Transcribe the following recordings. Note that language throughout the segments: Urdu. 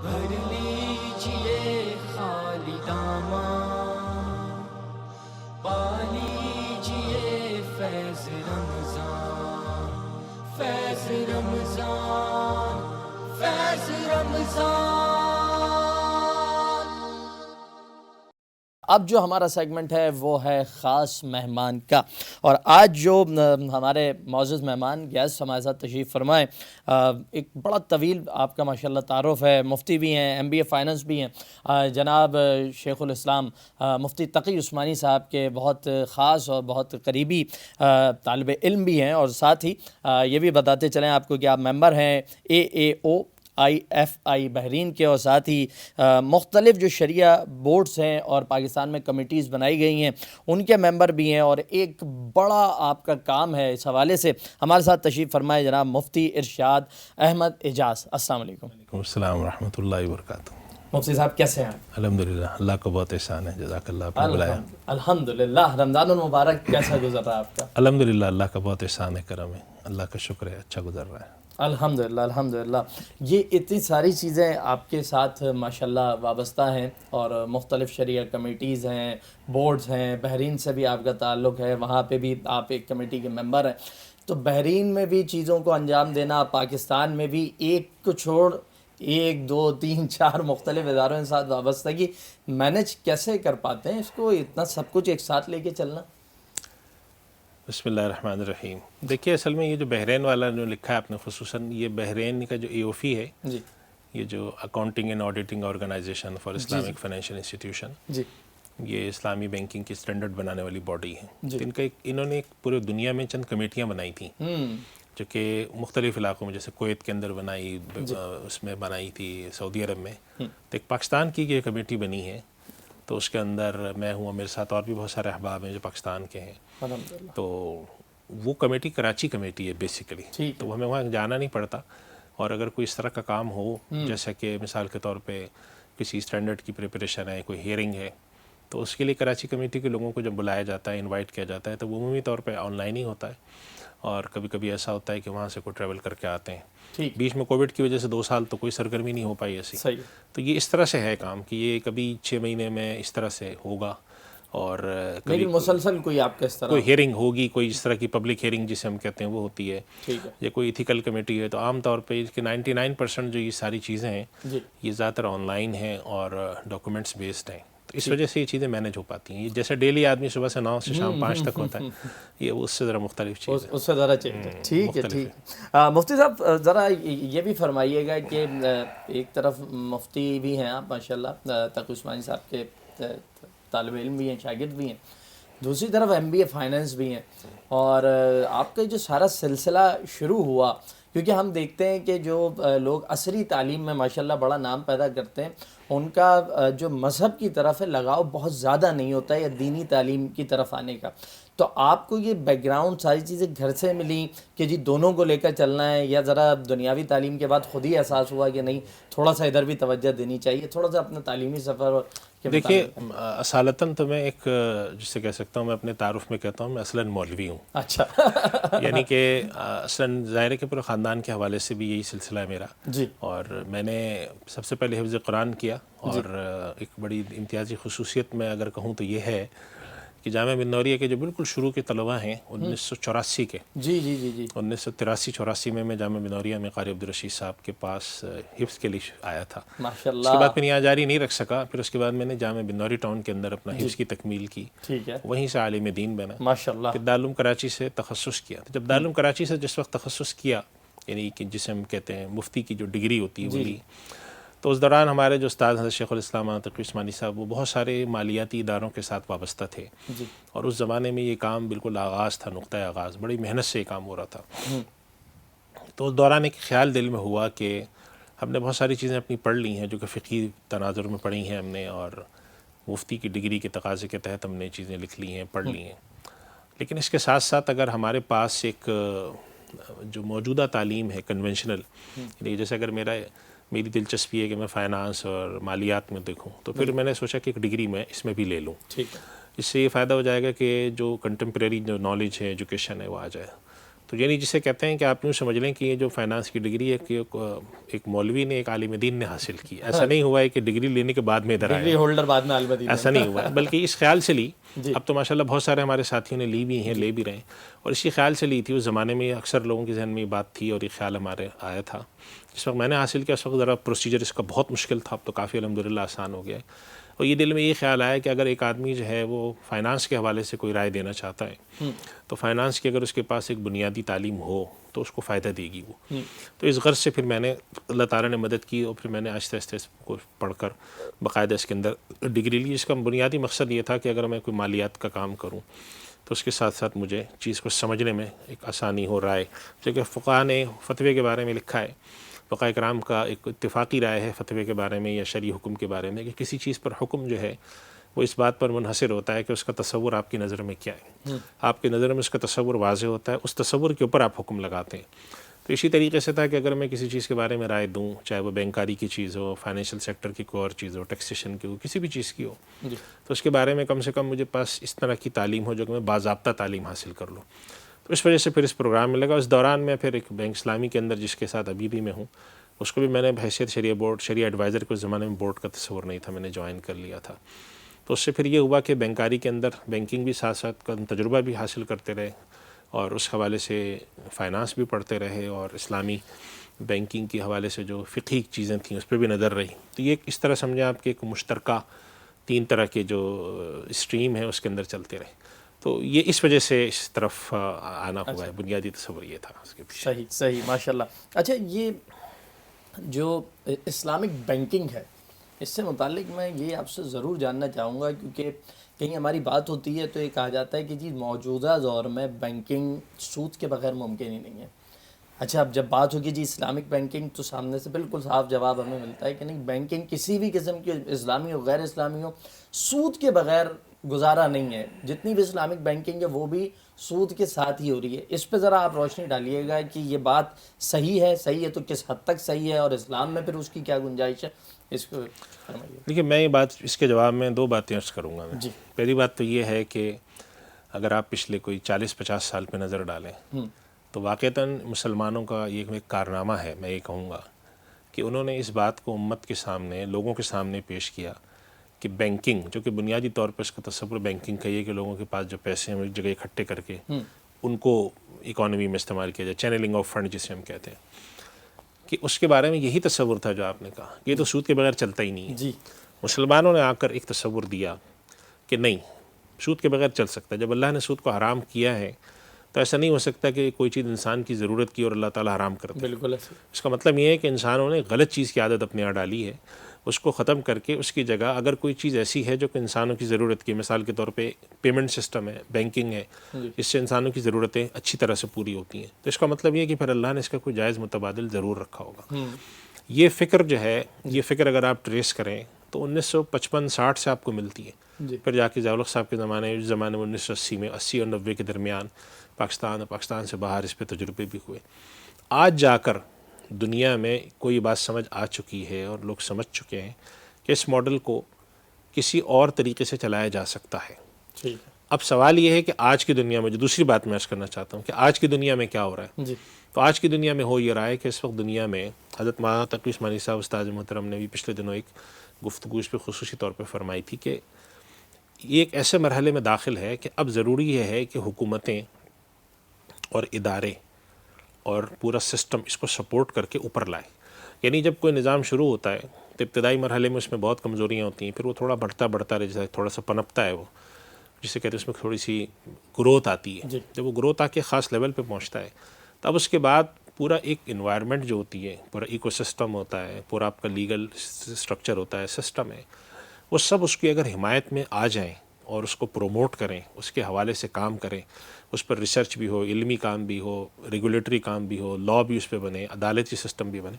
بھر لیجئے خالی داماں، پا لیجئے فیض رمضان، فیض رمضان، فیض رمضان۔ اب جو ہمارا سیگمنٹ ہے وہ ہے خاص مہمان کا، اور آج جو ہمارے معزز مہمان گیسٹ ہمارے ساتھ تشریف فرمائے، ایک بڑا طویل آپ کا ماشاءاللہ تعارف ہے، مفتی بھی ہیں، MBA فائننس بھی ہیں، جناب شیخ الاسلام مفتی تقی عثمانی صاحب کے بہت خاص اور بہت قریبی طالب علم بھی ہیں، اور ساتھ ہی یہ بھی بتاتے چلیں آپ کو کہ آپ ممبر ہیں AAO IFI بحرین کے، اور ساتھ ہی مختلف جو شریعہ بورڈز ہیں اور پاکستان میں کمیٹیز بنائی گئی ہیں ان کے ممبر بھی ہیں، اور ایک بڑا آپ کا کام ہے اس حوالے سے۔ ہمارے ساتھ تشریف فرمائے جناب مفتی ارشاد احمد اعجاز۔ السلام علیکم۔ وعلیکم السلام ورحمۃ اللہ وبرکاتہ۔ مفتی صاحب کیسے ہیں؟ الحمدللہ، اللہ کا بہت احسان ہے، جزاک اللہ، آپ نے بلایا۔ الحمدللہ۔ رمضان المبارک کیسا گزر رہا ہے آپ کا؟ الحمدللہ، اللہ کا بہت احسان ہے، کرم ہے، اللہ کا شکر ہے، اچھا گزر رہا ہے۔ الحمدللہ الحمدللہ۔ یہ اتنی ساری چیزیں آپ کے ساتھ ماشاءاللہ وابستہ ہیں، اور مختلف شریعہ کمیٹیز ہیں، بورڈز ہیں، بحرین سے بھی آپ کا تعلق ہے، وہاں پہ بھی آپ ایک کمیٹی کے ممبر ہیں، تو بحرین میں بھی چیزوں کو انجام دینا، پاکستان میں بھی ایک کو چھوڑ 1 2 3 4 مختلف اداروں کے ساتھ وابستگی مینج کیسے کر پاتے ہیں اس کو، اتنا سب کچھ ایک ساتھ لے کے چلنا؟ بسم اللہ الرحمن الرحیم۔ دیکھیے، اصل میں یہ جو بحرین والا جو لکھا ہے آپ نے، خصوصاً یہ بحرین کا جو AOFI ہے، جی یہ جو accounting and auditing organisation for Islamic financial institution, جی یہ اسلامی بینکنگ کی اسٹینڈرڈ بنانے والی باڈی ہے۔ جی۔ انہوں نے ایک پورے دنیا میں چند کمیٹیاں بنائی تھیں جو کہ مختلف علاقوں میں، جیسے کویت کے اندر بنائی، اس میں بنائی تھی سعودی عرب میں، تو ایک پاکستان کی یہ کمیٹی بنی ہے، تو اس کے اندر میں ہوں، میرے ساتھ اور بھی بہت سارے احباب ہیں جو پاکستان کے ہیں۔ الحمدللہ۔ تو وہ کمیٹی کراچی کمیٹی ہے بیسیکلی، تو ہمیں وہاں جانا نہیں پڑتا، اور اگر کوئی اس طرح کا کام ہو، جیسا کہ مثال کے طور پہ کسی اسٹینڈرڈ کی پریپریشن ہے، کوئی ہیئرنگ ہے، تو اس کے لیے کراچی کمیٹی کے لوگوں کو جب بلایا جاتا ہے، انوائٹ کیا جاتا ہے، تو وہ عمومی طور پہ آن لائن ہی ہوتا ہے، اور کبھی کبھی ایسا ہوتا ہے کہ وہاں سے کوئی ٹریول کر کے آتے ہیں۔ بیچ میں کووڈ کی وجہ سے 2 سال تو کوئی سرگرمی نہیں ہو پائی ایسی، تو یہ اس طرح سے ہے کام کہ یہ کبھی 6 مہینے میں اس طرح سے ہوگا، اور لیکن مسلسل کوئی آپ کا اس طرح کوئی ہیئرنگ ہوگی، کوئی اس طرح کی پبلک ہیئرنگ جسے ہم کہتے ہیں وہ ہوتی ہے، یا کوئی ایتھیکل کمیٹی ہے، تو عام طور پہ اس کے 99% جو یہ ساری چیزیں ہیں یہ زیادہ تر آن لائن ہیں اور ڈاکومنٹس بیسڈ ہیں، تو اس وجہ سے یہ چیزیں مینیج ہو پاتی ہیں۔ یہ جیسے ڈیلی آدمی صبح سے 9 سے شام 5 تک ہوتا ہے، یہ اس سے ذرا مختلف چیز ہے، اس سے ذرا چینج ہے۔ ٹھیک ہے، ٹھیک ہے۔ مفتی صاحب ذرا یہ بھی فرمائیے گا کہ ایک طرف مفتی بھی ہیں آپ ماشاءاللہ، تقی عثمانی صاحب کے طالب علم بھی ہیں، شاگرد بھی ہیں، دوسری طرف MBA فائننس بھی ہیں، اور آپ کا جو سارا سلسلہ شروع ہوا، کیونکہ ہم دیکھتے ہیں کہ جو لوگ عصری تعلیم میں ماشاءاللہ بڑا نام پیدا کرتے ہیں، ان کا جو مذہب کی طرف ہے لگاؤ بہت زیادہ نہیں ہوتا ہے، یا دینی تعلیم کی طرف آنے کا، تو آپ کو یہ بیک گراؤنڈ ساری چیزیں گھر سے ملیں کہ جی دونوں کو لے کر چلنا ہے، یا ذرا دنیاوی تعلیم کے بعد خود ہی احساس ہوا کہ نہیں تھوڑا سا ادھر بھی توجہ دینی چاہیے، تھوڑا سا اپنا تعلیمی سفر کے دیکھیے، اصالتاً تو میں ایک جسے کہہ سکتا ہوں، میں اپنے تعارف میں کہتا ہوں میں اصلاً مولوی ہوں۔ اچھا۔ یعنی کہ اصلاً ظاہر ہے کہ پورے خاندان کے حوالے سے بھی یہی سلسلہ ہے میرا، اور میں نے سب سے پہلے حفظ قرآن کیا، اور ایک بڑی امتیازی خصوصیت میں اگر کہوں تو یہ ہے کہ جامعہ بن نوریہ کے جو بالکل شروع کے طلباء ہیں 1984 کے، 1983-84 میں جامعہ بن نوریہ میں قاری عبدالرشید صاحب کے پاس حفظ کے لیے آیا تھا، ماشاءاللہ۔ اس کے بعد میں یہاں جاری نہیں رکھ سکا، پھر اس کے بعد میں نے جامعہ بن نوریہ ٹاؤن کے اندر اپنا حفظ کی تکمیل کی، وہیں سے عالم دین بنا، ماشاءاللہ۔ پھر دارالعلوم کراچی سے تخصص کیا۔ جب دارالعلوم کراچی سے جس وقت تخصص کیا، یعنی کہ جسے ہم کہتے ہیں مفتی کی جو ڈگری ہوتی ہے وہ لی، تو اس دوران ہمارے جو استاد حضرت شیخ الاسلام تقی عثمانی صاحب وہ بہت سارے مالیاتی اداروں کے ساتھ وابستہ تھے، اور اس زمانے میں یہ کام بالکل آغاز تھا، نقطۂ آغاز، بڑی محنت سے یہ کام ہو رہا تھا۔ تو اس دوران ایک خیال دل میں ہوا کہ ہم نے بہت ساری چیزیں اپنی پڑھ لی ہیں جو کہ فقہی تناظر میں پڑھی ہیں ہم نے، اور مفتی کی ڈگری کے تقاضے کے تحت ہم نے چیزیں لکھ لی ہیں، پڑھ لی ہیں، لیکن اس کے ساتھ ساتھ اگر ہمارے پاس ایک جو موجودہ تعلیم ہے کنونشنل، یعنی جیسے اگر میری دلچسپی ہے کہ میں فائنانس اور مالیات میں دیکھوں، تو پھر میں نے سوچا کہ ایک ڈگری میں اس میں بھی لے لوں، اس سے یہ فائدہ ہو جائے گا کہ جو کنٹمپریری جو نالج ہے، ایجوکیشن ہے، وہ آ جائے۔ تو یعنی جسے کہتے ہیں کہ آپ یوں سمجھ لیں کہ یہ جو فائنانس کی ڈگری ہے کہ ایک مولوی نے ایک عالم دین نے حاصل کی. ایسا نہیں ہوا ہے کہ ڈگری لینے کے بعد میں ادھر ڈگری آیا, ہولڈر بعد میں البدی ایسا نہیں ہوا ہے, بلکہ اس خیال سے لی. جی. اب تو ماشاءاللہ بہت سارے ہمارے ساتھیوں نے لی بھی ہیں, لے بھی رہے ہیں, اور اسی خیال سے لی تھی. اس زمانے میں اکثر لوگوں کے ذہن میں یہ بات تھی اور یہ خیال ہمارے آیا تھا. جس وقت میں نے حاصل کیا اس وقت ذرا پروسیجر اس کا بہت مشکل تھا, اب تو کافی الحمدللہ آسان ہو گیا ہے. اور یہ دل میں یہ خیال آیا کہ اگر ایک آدمی جو ہے وہ فائنانس کے حوالے سے کوئی رائے دینا چاہتا ہے تو فائنانس کی اگر اس کے پاس ایک بنیادی تعلیم ہو تو اس کو فائدہ دے گی وہ. تو اس غرض سے پھر میں نے, اللہ تعالیٰ نے مدد کی, اور پھر میں نے آہستہ آہستہ اس کو پڑھ کر باقاعدہ اس کے اندر ڈگری لی. اس کا بنیادی مقصد یہ تھا کہ اگر میں کوئی مالیات کا کام کروں تو اس کے ساتھ ساتھ مجھے چیز کو سمجھنے میں ایک آسانی ہو. رائے جبکہ فقہاء نے فتوے کے بارے میں لکھا ہے, فقہاء کرام کا ایک اتفاقی رائے ہے فتوے کے بارے میں یا شرعی حکم کے بارے میں, کہ کسی چیز پر حکم جو ہے وہ اس بات پر منحصر ہوتا ہے کہ اس کا تصور آپ کی نظر میں کیا ہے. آپ کی نظر میں اس کا تصور واضح ہوتا ہے, اس تصور کے اوپر آپ حکم لگاتے ہیں. تو اسی طریقے سے تھا کہ اگر میں کسی چیز کے بارے میں رائے دوں, چاہے وہ بینکاری کی چیز ہو, فائنینشیل سیکٹر کی کوئی اور چیز ہو, ٹیکسیشن کی ہو, کسی بھی چیز کی ہو, تو اس کے بارے میں کم سے کم مجھے پاس اس طرح کی تعلیم ہو جو کہ میں باضابطہ تعلیم حاصل کر لوں. تو اس وجہ سے پھر اس پروگرام میں لگا. اس دوران میں پھر ایک بینک اسلامی کے اندر جس کے ساتھ ابھی بھی میں ہوں, اس کو بھی میں نے بحیثیت شریعہ ایڈوائزر کے اس زمانے میں بورڈ کا تصور نہیں تھا, میں نے جوائن کر لیا تھا. تو اس سے پھر یہ ہوا کہ بینکاری کے اندر بینکنگ بھی ساتھ ساتھ تجربہ بھی حاصل کرتے رہے, اور اس حوالے سے فائنانس بھی پڑھتے رہے, اور اسلامی بینکنگ کے حوالے سے جو فقہی چیزیں تھیں اس پہ بھی نظر رہی. تو یہ اس طرح سمجھیں آپ کہ ایک مشترکہ 3 طرح کے جو اسٹریم ہیں اس کے اندر چلتے رہے. تو یہ اس وجہ سے اس طرف آنا ہوا ہے. بنیادی تصور یہ تھا اس کے پیچھے. صحیح ماشاءاللہ. اچھا, یہ جو اسلامک بینکنگ ہے اس سے متعلق میں یہ آپ سے ضرور جاننا چاہوں گا, کیونکہ کہیں ہماری بات ہوتی ہے تو یہ کہا جاتا ہے کہ جی موجودہ دور میں بینکنگ سود کے بغیر ممکن ہی نہیں ہے. اچھا, اب جب بات ہوگی جی اسلامک بینکنگ تو سامنے سے بالکل صاف جواب ہمیں ملتا ہے کہ نہیں, بینکنگ کسی بھی قسم کی اسلامی ہو غیر اسلامی ہو سود کے بغیر گزارا نہیں ہے. جتنی بھی اسلامک بینکنگ ہے وہ بھی سود کے ساتھ ہی ہو رہی ہے. اس پہ ذرا آپ روشنی ڈالیے گا کہ یہ بات صحیح ہے تو کس حد تک صحیح ہے, اور اسلام میں پھر اس کی کیا گنجائش ہے, اس کو فرمائیے. دیکھیے, میں یہ بات اس کے جواب میں 2 باتیں عرض کروں گا. میں جی. پہلی بات تو یہ ہے کہ اگر آپ پچھلے کوئی 40-50 سال پہ نظر ڈالیں تو واقعتاً مسلمانوں کا یہ ایک کارنامہ ہے, میں یہ کہوں گا کہ انہوں نے اس بات کو امت کے سامنے, لوگوں کے سامنے پیش کیا کہ بینکنگ, جو کہ بنیادی طور پر اس کا تصور بینکنگ کا یہ کہ لوگوں کے پاس جو پیسے ہیں وہ ایک جگہ اکٹھے کر کے ان کو اکانومی میں استعمال کیا جائے, چینلنگ آف فنڈ جسے ہم کہتے ہیں, کہ اس کے بارے میں یہی تصور تھا جو آپ نے کہا, یہ تو سود کے بغیر چلتا ہی نہیں ہے. جی. مسلمانوں نے آ کر ایک تصور دیا کہ نہیں, سود کے بغیر چل سکتا ہے. جب اللہ نے سود کو حرام کیا ہے تو ایسا نہیں ہو سکتا کہ کوئی چیز انسان کی ضرورت کی اور اللہ تعالیٰ حرام کر دے. بالکل. اس کا مطلب یہ ہے کہ انسانوں نے غلط چیز کی عادت اپنے یہاں ڈالی ہے, اس کو ختم کر کے اس کی جگہ اگر کوئی چیز ایسی ہے جو کہ انسانوں کی ضرورت کی, مثال کے طور پہ پیمنٹ سسٹم ہے, بینکنگ ہے, اس سے انسانوں کی ضرورتیں اچھی طرح سے پوری ہوتی ہیں, تو اس کا مطلب یہ ہے کہ پھر اللہ نے اس کا کوئی جائز متبادل ضرور رکھا ہوگا. یہ فکر جو ہے, یہ فکر اگر آپ ٹریس کریں تو 1955-60 سے آپ کو ملتی ہے. پھر جا کے ضیاء الحق صاحب کے زمانے میں 1980 میں 80 اور 90 کے درمیان پاکستان سے باہر اس پہ تجربے بھی ہوئے. آج جا کر دنیا میں کوئی بات سمجھ آ چکی ہے اور لوگ سمجھ چکے ہیں کہ اس ماڈل کو کسی اور طریقے سے چلایا جا سکتا ہے. اب سوال یہ ہے کہ آج کی دنیا میں, جو دوسری بات میں عرض کرنا چاہتا ہوں کہ آج کی دنیا میں کیا ہو رہا ہے. تو آج کی دنیا میں ہو یہ رہا ہے کہ اس وقت دنیا میں حضرت مولانا تقی عثمانی صاحب استاد محترم نے بھی پچھلے دنوں ایک گفتگو اس پہ خصوصی طور پہ فرمائی تھی کہ یہ ایک ایسے مرحلے میں داخل ہے کہ اب ضروری یہ ہے کہ حکومتیں اور ادارے اور پورا سسٹم اس کو سپورٹ کر کے اوپر لائے. یعنی جب کوئی نظام شروع ہوتا ہے تو ابتدائی مرحلے میں اس میں بہت کمزوریاں ہوتی ہیں, پھر وہ تھوڑا بڑھتا رہتا ہے, تھوڑا سا پنپتا ہے, وہ جسے کہتے ہیں اس میں تھوڑی سی گروتھ آتی ہے. جب وہ گروتھ آ کے خاص لیول پہ پہنچتا ہے تب اس کے بعد پورا ایک انوائرمنٹ جو ہوتی ہے, پورا ایکو سسٹم ہوتا ہے, پورا آپ کا لیگل سٹرکچر ہوتا ہے, سسٹم ہے, وہ سب اس کی اگر حمایت میں آ جائیں اور اس کو پروموٹ کریں, اس کے حوالے سے کام کریں, اس پر ریسرچ بھی ہو, علمی کام بھی ہو, ریگولیٹری کام بھی ہو, لا بھی اس پہ بنے, عدالتی سسٹم بھی بنے,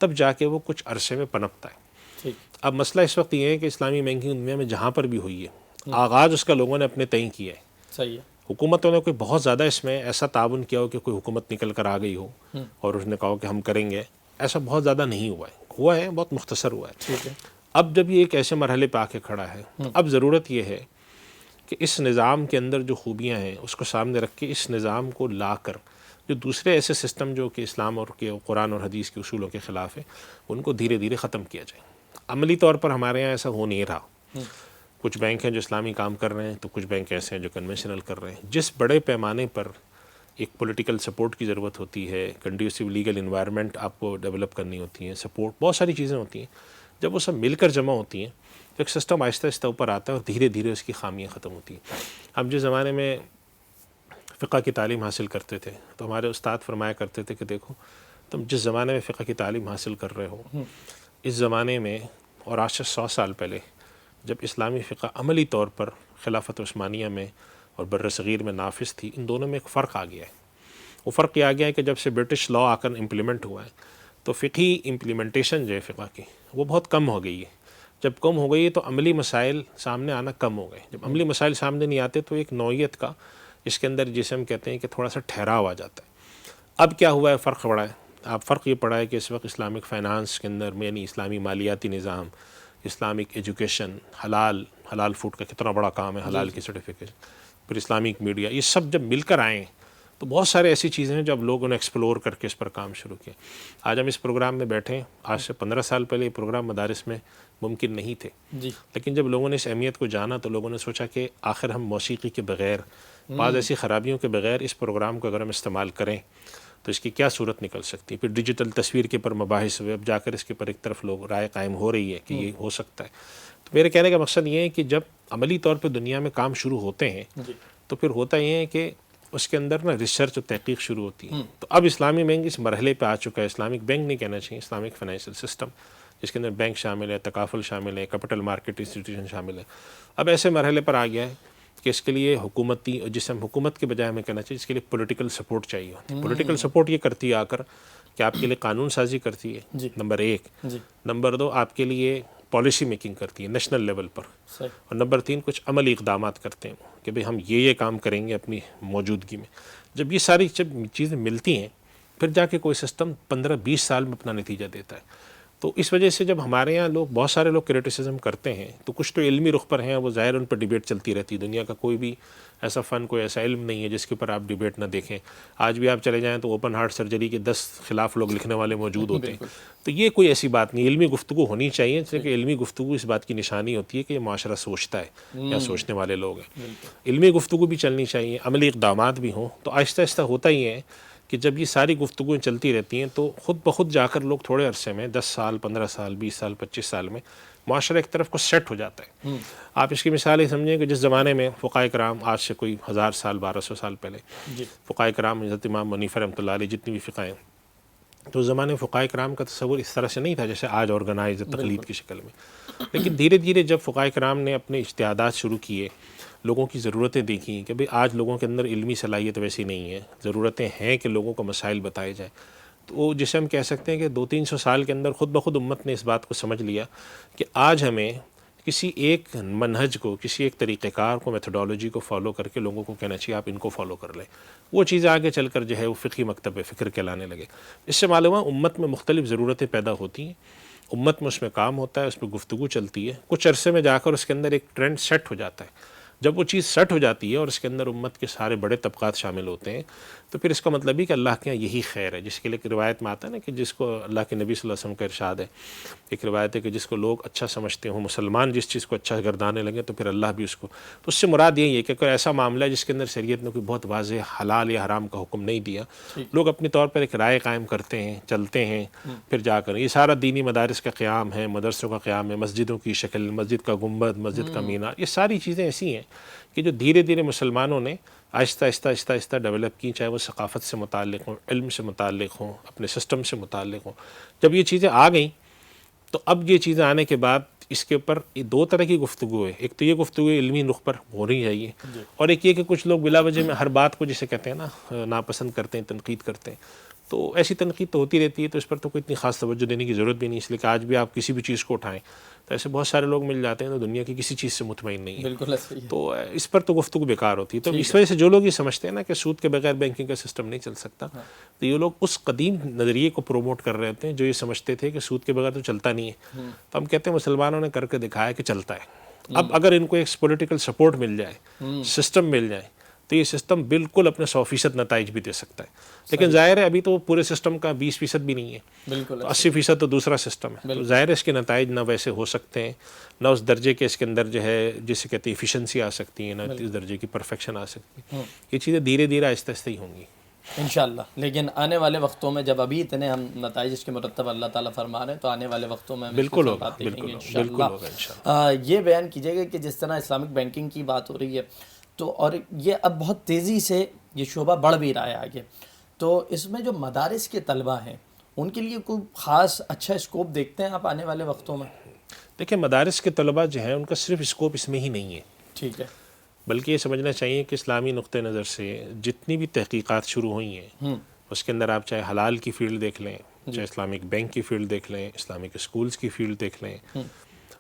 تب جا کے وہ کچھ عرصے میں پنپتا ہے. اب مسئلہ اس وقت یہ ہے کہ اسلامی بینکنگ دنیا میں جہاں پر بھی ہوئی ہے, آغاز اس کا لوگوں نے اپنے تئیں کیا ہے. صحیح ہے. حکومتوں نے کوئی بہت زیادہ اس میں ایسا تعاون کیا ہو کہ کوئی حکومت نکل کر آ گئی ہو اور اس نے کہا کہ ہم کریں گے, ایسا بہت زیادہ نہیں ہوا ہے, بہت مختصر ہوا ہے. ٹھیک ہے. اب جب یہ ایک ایسے مرحلے پہ آ کے کھڑا ہے, اب ضرورت یہ ہے کہ اس نظام کے اندر جو خوبیاں ہیں اس کو سامنے رکھ کے اس نظام کو لا کر جو دوسرے ایسے سسٹم جو کہ اسلام اور کے قرآن اور حدیث کے اصولوں کے خلاف ہیں ان کو دھیرے دھیرے ختم کیا جائے. عملی طور پر ہمارے یہاں ایسا ہو نہیں رہا. کچھ بینک ہیں جو اسلامی کام کر رہے ہیں تو کچھ بینک ایسے ہیں جو کنونشنل کر رہے ہیں. جس بڑے پیمانے پر ایک پولیٹیکل سپورٹ کی ضرورت ہوتی ہے, کنڈیوسو لیگل انوائرمنٹ آپ کو ڈیولپ کرنی ہوتی ہے, سپورٹ, بہت ساری چیزیں ہوتی ہیں, جب وہ سب مل کر جمع ہوتی ہیں تو ایک سسٹم آہستہ آہستہ اوپر آتا ہے اور دھیرے دھیرے اس کی خامیاں ختم ہوتی ہیں. ہم جس زمانے میں فقہ کی تعلیم حاصل کرتے تھے تو ہمارے استاد فرمایا کرتے تھے کہ دیکھو تم جس زمانے میں فقہ کی تعلیم حاصل کر رہے ہو اس زمانے میں اور آج سے 100 سال پہلے جب اسلامی فقہ عملی طور پر خلافت عثمانیہ میں اور بر صغیر میں نافذ تھی, ان دونوں میں ایک فرق آ گیا ہے. وہ فرق یہ آ گیا ہے کہ جب سے برٹش لا آ کر امپلیمنٹ ہوا ہے تو فقہی امپلیمنٹیشن جو ہے فقہ کی وہ بہت کم ہو گئی ہے. جب کم ہو گئی ہے تو عملی مسائل سامنے آنا کم ہو گئے. جب عملی مسائل سامنے نہیں آتے تو ایک نوعیت کا اس کے اندر جسے ہم کہتے ہیں کہ تھوڑا سا ٹھہراؤ آ جاتا ہے. اب کیا ہوا ہے, فرق پڑا ہے. آپ فرق یہ پڑا ہے کہ اس وقت اسلامک فائنانس کے اندر میں یعنی اسلامی مالیاتی نظام, اسلامک ایجوکیشن, حلال فوڈ کا کتنا بڑا کام ہے, حلال کی سرٹیفکیٹ, پھر اسلامک میڈیا, یہ سب جب مل کر آئے ہیں تو بہت سارے ایسی چیزیں ہیں جو اب لوگوں نے ایکسپلور کر کے اس پر کام شروع کیا. آج ہم اس پروگرام میں بیٹھے ہیں, آج سے 15 سال پہلے یہ پروگرام مدارس میں ممکن نہیں تھے, لیکن جب لوگوں نے اس اہمیت کو جانا تو لوگوں نے سوچا کہ آخر ہم موسیقی کے بغیر, بعض ایسی خرابیوں کے بغیر اس پروگرام کو اگر ہم استعمال کریں تو اس کی کیا صورت نکل سکتی ہے. پھر ڈیجیٹل تصویر کے پر مباحث ہوئے, اب جا کر اس کے پر ایک طرف لوگ رائے قائم ہو رہی ہے کہ یہ ہو سکتا ہے. تو میرے کہنے کا مقصد یہ ہے کہ جب عملی طور پہ دنیا میں کام شروع ہوتے ہیں تو پھر ہوتا یہ ہے کہ اس کے اندر نا ریسرچ اور تحقیق شروع ہوتی ہے. تو اب اسلامی بینک اس مرحلے پہ آ چکا ہے, اسلامک بینک نہیں کہنا چاہیے, اسلامک فائنینشیل سسٹم, جس کے اندر بینک شامل ہے, تکافل شامل ہے, کیپٹل مارکیٹ انسٹیٹیوشن شامل ہے. اب ایسے مرحلے پر آ گیا ہے کہ اس کے لیے حکومتی, اور جسے ہم حکومت کے بجائے ہمیں کہنا چاہیے اس کے لیے پولیٹیکل سپورٹ چاہیے ہوتی ہے. پولیٹیکل سپورٹ یہ کرتی ہے آ کر کہ آپ کے لیے قانون سازی کرتی ہے, نمبر 1. نمبر 2, آپ کے لیے پالیسی میکنگ کرتی ہے نیشنل لیول پر, اور نمبر 3 کچھ عملی اقدامات کرتے ہیں کہ بھئی ہم یہ کام کریں گے اپنی موجودگی میں. جب یہ ساری چیزیں ملتی ہیں پھر جا کے کوئی سسٹم 15-20 سال میں اپنا نتیجہ دیتا ہے. تو اس وجہ سے جب ہمارے یہاں بہت سارے لوگ کریٹیسزم کرتے ہیں تو کچھ تو علمی رخ پر ہیں, وہ ظاہر ان پر ڈیبیٹ چلتی رہتی ہے. دنیا کا کوئی بھی ایسا فن, کوئی ایسا علم نہیں ہے جس کے اوپر آپ ڈیبیٹ نہ دیکھیں. آج بھی آپ چلے جائیں تو اوپن ہارٹ سرجری کے 10 خلاف لوگ لکھنے والے موجود ہوتے ہیں. تو یہ کوئی ایسی بات نہیں, علمی گفتگو ہونی چاہیے, اس لیے کہ علمی گفتگو اس بات کی نشانی ہوتی ہے کہ یہ معاشرہ سوچتا ہے یا سوچنے والے لوگ ہیں. علمی گفتگو بھی چلنی چاہیے, عملی اقدامات بھی ہوں. تو آہستہ آہستہ ہوتا ہی ہے کہ جب یہ ساری گفتگویں چلتی رہتی ہیں تو خود بخود جا کر لوگ تھوڑے عرصے میں 10 سال, 15 سال, 20 سال, 25 سال میں معاشرہ ایک طرف کو سیٹ ہو جاتا ہے. آپ اس کی مثال یہ سمجھیں کہ جس زمانے میں فقہائے کرام, آج سے کوئی 1000 سال 1200 سال پہلے فقہائے کرام, حضرت امام حنیفہ رحمۃ اللہ علیہ جتنی بھی فقہ ہیں, تو اس زمانے میں فقہائے کرام کا تصور اس طرح سے نہیں تھا جیسے آج آرگنائز تقلید کی شکل میں. لیکن دھیرے دھیرے جب فقہائے کرام نے اپنے اجتہادات شروع کیے, لوگوں کی ضرورتیں دیکھیں کہ بھئی آج لوگوں کے اندر علمی صلاحیت ویسی نہیں ہے, ضرورتیں ہیں کہ لوگوں کو مسائل بتائے جائیں, تو جسے ہم کہہ سکتے ہیں کہ 200-300 سال کے اندر خود بخود امت نے اس بات کو سمجھ لیا کہ آج ہمیں کسی ایک منہج کو, کسی ایک طریقہ کار کو, میتھڈالوجی کو فالو کر کے لوگوں کو کہنا چاہیے آپ ان کو فالو کر لیں. وہ چیزیں آگے چل کر جو ہے وہ فقہی مکتب فکر کہلانے لگے. اس سے معلوم ہے امت میں مختلف ضرورتیں پیدا ہوتی ہیں, امت میں اس میں کام ہوتا ہے, اس پہ گفتگو چلتی ہے, کچھ عرصے میں جا کر اس کے اندر ایک ٹرینڈ سیٹ ہو جاتا ہے. جب وہ چیز سیٹ ہو جاتی ہے اور اس کے اندر امت کے سارے بڑے طبقات شامل ہوتے ہیں تو پھر اس کا مطلب ہی کہ اللہ کے یہاں یہی خیر ہے. جس کے لیے ایک روایت میں آتا ہے نا کہ جس کو اللہ کے نبی صلی اللہ علیہ وسلم کا ارشاد ہے, ایک روایت ہے کہ جس کو لوگ اچھا سمجھتے ہوں, مسلمان جس چیز کو اچھا گردانے لگے تو پھر اللہ بھی اس کو, تو اس سے مراد یہی ہے کہ کوئی ایسا معاملہ ہے جس کے اندر شریعت نے کوئی بہت واضح حلال یا حرام کا حکم نہیں دیا, لوگ اپنے طور پر ایک رائے قائم کرتے ہیں, چلتے ہیں, پھر جا کر یہ سارا دینی مدارس کا قیام ہے, مدرسوں کا قیام ہے, مسجدوں کی شکل, مسجد کا گنبد, مسجد کا مینار, یہ ساری چیزیں ایسی ہیں کہ جو دھیرے دھیرے مسلمانوں نے آہستہ آہستہ ڈیولپ کی, چاہے وہ ثقافت سے متعلق ہوں, علم سے متعلق ہوں, اپنے سسٹم سے متعلق ہوں. جب یہ چیزیں آ گئیں تو اب یہ چیزیں آنے کے بعد اس کے اوپر 2 طرح کی گفتگو ہے. ایک تو یہ گفتگو علمی رخ پر ہونی چاہیے, اور ایک یہ کہ کچھ لوگ بلا وجہ میں ہر بات کو جسے کہتے ہیں نا ناپسند کرتے ہیں, تنقید کرتے ہیں. تو ایسی تنقید تو ہوتی رہتی ہے, تو اس پر تو کوئی اتنی خاص توجہ دینے کی ضرورت بھی نہیں, اس لیے کہ آج بھی آپ کسی بھی چیز کو اٹھائیں تو ایسے بہت سارے لوگ مل جاتے ہیں تو دنیا کی کسی چیز سے مطمئن نہیں ہے. بالکل صحیح ہے. تو اس پر تو گفتگو بیکار ہوتی ہے. تو اس وجہ سے جو لوگ یہ سمجھتے ہیں نا کہ سود کے بغیر بینکنگ کا سسٹم نہیں چل سکتا, تو یہ لوگ اس قدیم نظریے کو پروموٹ کر رہے ہیں جو یہ سمجھتے تھے کہ سود کے بغیر تو چلتا نہیں ہے. تو ہم کہتے ہیں مسلمانوں نے کر کے دکھایا کہ چلتا ہے. اب اگر ان کو ایک پولیٹیکل سپورٹ مل جائے, سسٹم مل جائے, تو یہ سسٹم بالکل اپنے 100% نتائج بھی دے سکتا ہے. لیکن ظاہر ہے ابھی تو پورے سسٹم کا 20% بھی نہیں ہے, بالکل 80% تو دوسرا سسٹم ہے. تو ظاہر ہے اس کے نتائج نہ ویسے ہو سکتے ہیں, نہ اس درجے کے اس کے اندر جو ہے جسے کہتے ہیں ایفیشنسی آ سکتی ہے, نہ اس درجے کی پرفیکشن آ سکتی ہے. یہ چیزیں دھیرے دھیرے آہستہ آہستہ ہی ہوں گی انشاءاللہ. لیکن آنے والے وقتوں میں جب ابھی اتنے ہم نتائج اس کے مرتب اللہ تعالیٰ فرما رہے ہیں, تو آنے والے وقتوں میں ہم بالکل اس کی ہوگا, بات دیکھیں گے بالکل انشاءاللہ. ہوگا انشاءاللہ. یہ بیان کیجیے گا کہ جس طرح اسلامک بینکنگ کی بات ہو رہی ہے, تو اور یہ اب بہت تیزی سے یہ شعبہ بڑھ بھی رہا ہے آگے, تو اس میں جو مدارس کے طلبہ ہیں ان کے لیے کوئی خاص اچھا اسکوپ دیکھتے ہیں آپ آنے والے وقتوں میں؟ دیکھیں مدارس کے طلبہ جو ہیں ان کا صرف اسکوپ اس میں ہی نہیں ہے, ٹھیک ہے, بلکہ یہ سمجھنا چاہیے کہ اسلامی نقطہ نظر سے جتنی بھی تحقیقات شروع ہوئی ہیں اس کے اندر آپ چاہے حلال کی فیلڈ دیکھ لیں, چاہے اسلامک بینک کی فیلڈ دیکھ لیں, اسلامک اسکولز کی فیلڈ دیکھ لیں,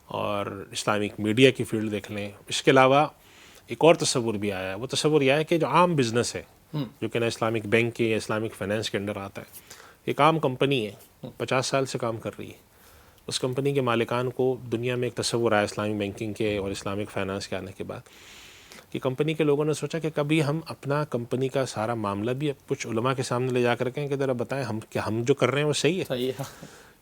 اور اسلامک میڈیا کی فیلڈ دیکھ لیں. اس کے علاوہ ایک اور تصور بھی آیا ہے, وہ تصور یہ ہے کہ جو عام بزنس ہے جو کہ نہ اسلامک بینک کے یا اسلامک فائنانس کے انڈر آتا ہے, ایک عام کمپنی ہے 50 سال سے کام کر رہی ہے, اس کمپنی کے مالکان کو دنیا میں ایک تصور آیا اسلامک بینکنگ کے اور اسلامک فائنانس کے آنے کے بعد, کہ کمپنی کے لوگوں نے سوچا کہ کبھی ہم اپنا کمپنی کا سارا معاملہ بھی کچھ علماء کے سامنے لے جا کر کہیں کہ ذرا بتائیں ہم جو کر رہے ہیں وہ صحیح ہے. صحیح ہے.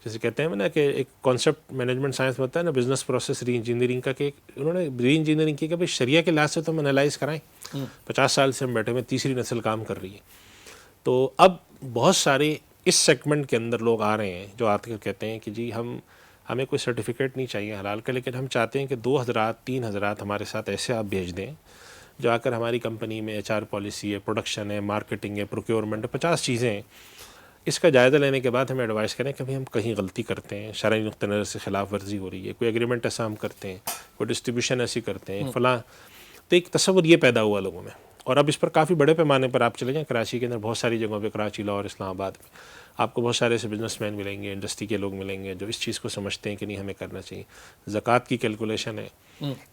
جیسے کہتے ہیں نا کہ ایک کانسیپٹ مینجمنٹ سائنس میں ہوتا ہے نا, بزنس پروسیس ری انجینئرنگ کا, کہ انہوں نے ری انجینئرنگ کی کہ بھائی شریعہ کے لحاظ سے تو ہم انالائز کرائیں. 50 سال سے ہم بیٹھے ہوئے, تیسری نسل کام کر رہی ہے. تو اب بہت سارے اس سیگمنٹ کے اندر لوگ آ رہے ہیں جو آ کر کہتے ہیں کہ جی ہمیں کوئی سرٹیفکیٹ نہیں چاہیے حلال کا, لیکن ہم چاہتے ہیں کہ 2 حضرات 3 حضرات ہمارے ساتھ ایسے آپ بھیج دیں جو آ کر ہماری کمپنی میں HR پالیسی ہے, پروڈکشن ہے, مارکیٹنگ ہے, پروکیورمنٹ ہے, 50 چیزیں ہیں. اس کا جائزہ لینے کے بعد ہمیں ایڈوائز کریں کہ ہم کہیں غلطی کرتے ہیں, شرعی نقطہ نظر سے خلاف ورزی ہو رہی ہے, کوئی ایگریمنٹ ایسا ہم کرتے ہیں, کوئی ڈسٹریبیوشن ایسی کرتے ہیں فلاں. تو ایک تصور یہ پیدا ہوا لوگوں میں, اور اب اس پر کافی بڑے پیمانے پر آپ چلے جائیں کراچی کے اندر بہت ساری جگہوں پہ, کراچی, لاہور, اسلام آباد میں آپ کو بہت سارے ایسے بزنس مین ملیں گے, انڈسٹری کے لوگ ملیں گے جو اس چیز کو سمجھتے ہیں کہ نہیں ہمیں کرنا چاہیے. زکوٰۃ کی کیلکولیشن ہے,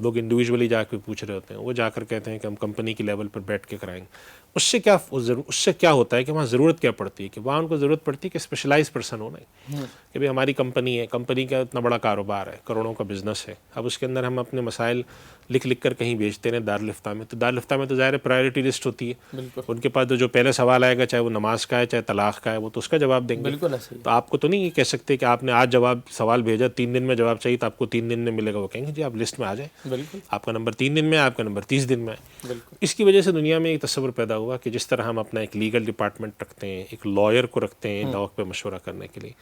لوگ انڈیویجولی جا کے پوچھ رہے ہوتے ہیں, وہ جا کر کہتے ہیں کہ ہم کمپنی کی لیول پر بیٹھ کے کرائیں گے. اس سے کیا ہوتا ہے کہ وہاں ضرورت کیا پڑتی ہے, کہ وہاں ان کو ضرورت پڑتی ہے کہ اسپیشلائز پرسن ہونا ہے, کہ بھائی ہماری کمپنی ہے, کمپنی کا اتنا بڑا کاروبار ہے, کروڑوں کا بزنس ہے, اب اس کے اندر ہم اپنے مسائل لکھ کر کہیں بیچتے ہیں دارالفتہ میں, تو دارالفتہ میں تو ظاہر پرائیورٹی لسٹ ہوتی ہے, ان کے پاس جو پہلے سوال آئے گا چاہے وہ نماز کا ہے چاہے طلاق کا ہے, وہ تو اس کا جواب دیں گے. تو آپ کو تو نہیں کہہ سکتے کہ آپ نے آج سوال بھیجا 3 دن میں جواب چاہیے تو آپ کو 3 دن میں ملے گا, وہ کہیں گے جی آپ لسٹ میں آ جائیں, آپ کا نمبر 3 دن میں ہے, آپ کا نمبر 30 دن میں ہے. اس کی وجہ سے دنیا میں ایک تصور پیدا ہوا کہ جس طرح ہم اپنا ایک لیگل ڈپارٹمنٹ رکھتے ہیں, ایک لائر کو رکھتے ہیں دوق پہ مشورہ کرنے کے لیے,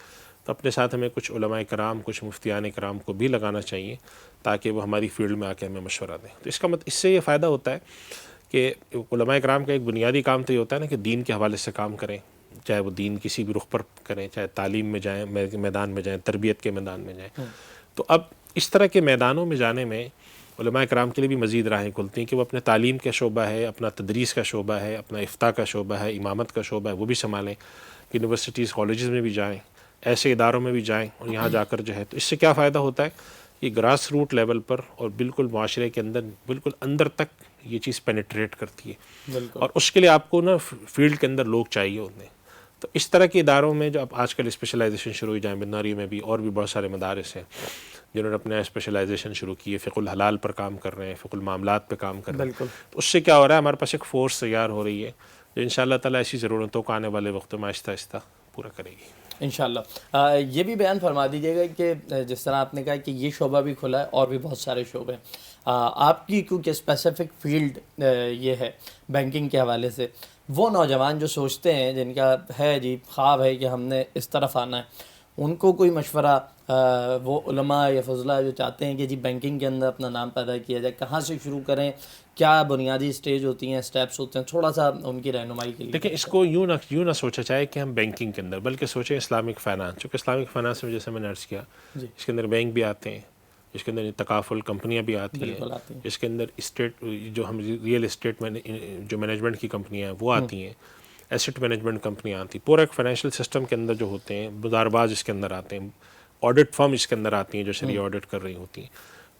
تو اپنے ساتھ ہمیں کچھ علماء کرام, کچھ مفتیان کرام کو بھی لگانا چاہیے تاکہ وہ ہماری فیلڈ میں آ کے ہمیں مشورہ دیں. تو اس کا اس سے یہ فائدہ ہوتا ہے کہ علماء کرام کا ایک بنیادی کام تو یہ ہوتا ہے نا کہ دین کے حوالے سے کام کریں, چاہے وہ دین کسی بھی رخ پر کریں, چاہے تعلیم میں جائیں, میدان میں جائیں, تربیت کے میدان میں جائیں. تو اب اس طرح کے میدانوں میں جانے میں علماء کرام کے لیے بھی مزید راہیں کھلتی ہیں کہ وہ اپنے تعلیم کا شعبہ ہے, اپنا تدریس کا شعبہ ہے, اپنا افتاء کا شعبہ ہے, امامت کا شعبہ ہے, وہ بھی سنبھالیں, یونیورسٹیز کالجز میں بھی جائیں, ایسے اداروں میں بھی جائیں, اور یہاں جا کر جو ہے تو اس سے کیا فائدہ ہوتا ہے, یہ گراس روٹ لیول پر اور بالکل معاشرے کے اندر بالکل اندر تک یہ چیز پینیٹریٹ کرتی ہے, اور اس کے لیے آپ کو نا فیلڈ کے اندر لوگ چاہیے ہوتے ہیں. تو اس طرح کے اداروں میں جو اب آج کل اسپیشلائزیشن شروع ہوئی, جائیں بناری میں بھی اور بھی بہت سارے مدارس ہیں جنہوں نے اپنا اسپیشلائزیشن شروع کی ہے, فقہ الحلال پر کام کر رہے ہیں, فقہ المعاملات پہ کام کر رہے ہیں. تو اس سے کیا ہو رہا ہے, ہمارے پاس ایک فورس تیار ہو رہی ہے جو انشاءاللہ تعالیٰ ایسی ضرورتوں کو آنے والے وقتوں میں آہستہ آہستہ پورا کرے گی انشاءاللہ. یہ بھی بیان فرما دیجیے گا کہ جس طرح آپ نے کہا کہ یہ شعبہ بھی کھلا ہے اور بھی بہت سارے شعبے ہیں, آپ کی کیونکہ اسپیسیفک فیلڈ یہ ہے بینکنگ کے حوالے سے, وہ نوجوان جو سوچتے ہیں, جن کا ہے جی خواب ہے کہ ہم نے اس طرف آنا ہے, ان کو کوئی مشورہ, وہ علماء یا فضلاء جو چاہتے ہیں کہ جی بینکنگ کے اندر اپنا نام پیدا کیا جائے, کہاں سے شروع کریں, کیا بنیادی اسٹیج ہوتی ہیں, اسٹیپس ہوتے ہیں, تھوڑا سا ان کی رہنمائی کے لیے. دیکھیں اس کو یوں نہ سوچا جائے کہ ہم بینکنگ کے اندر, بلکہ سوچیں اسلامک فائنانس, چونکہ اسلامک فائنانس میں جیسے میں نے عرض کیا اس کے اندر بینک بھی آتے ہیں, اس کے اندر تکافل کمپنیاں بھی آتی ہیں, اس کے اندر اسٹیٹ جو ہم ریئل اسٹیٹ میں جو مینجمنٹ کی کمپنیاں ہیں وہ آتی ہیں, ایسٹ مینجمنٹ کمپنیاں آتی ہیں, پورا ایک فائنینشیل سسٹم کے اندر جو ہوتے ہیں, بازار باز اس کے اندر آتے ہیں, آڈٹ فرم اس کے اندر آتی ہیں جو شرعی آڈٹ کر رہی ہوتی ہیں.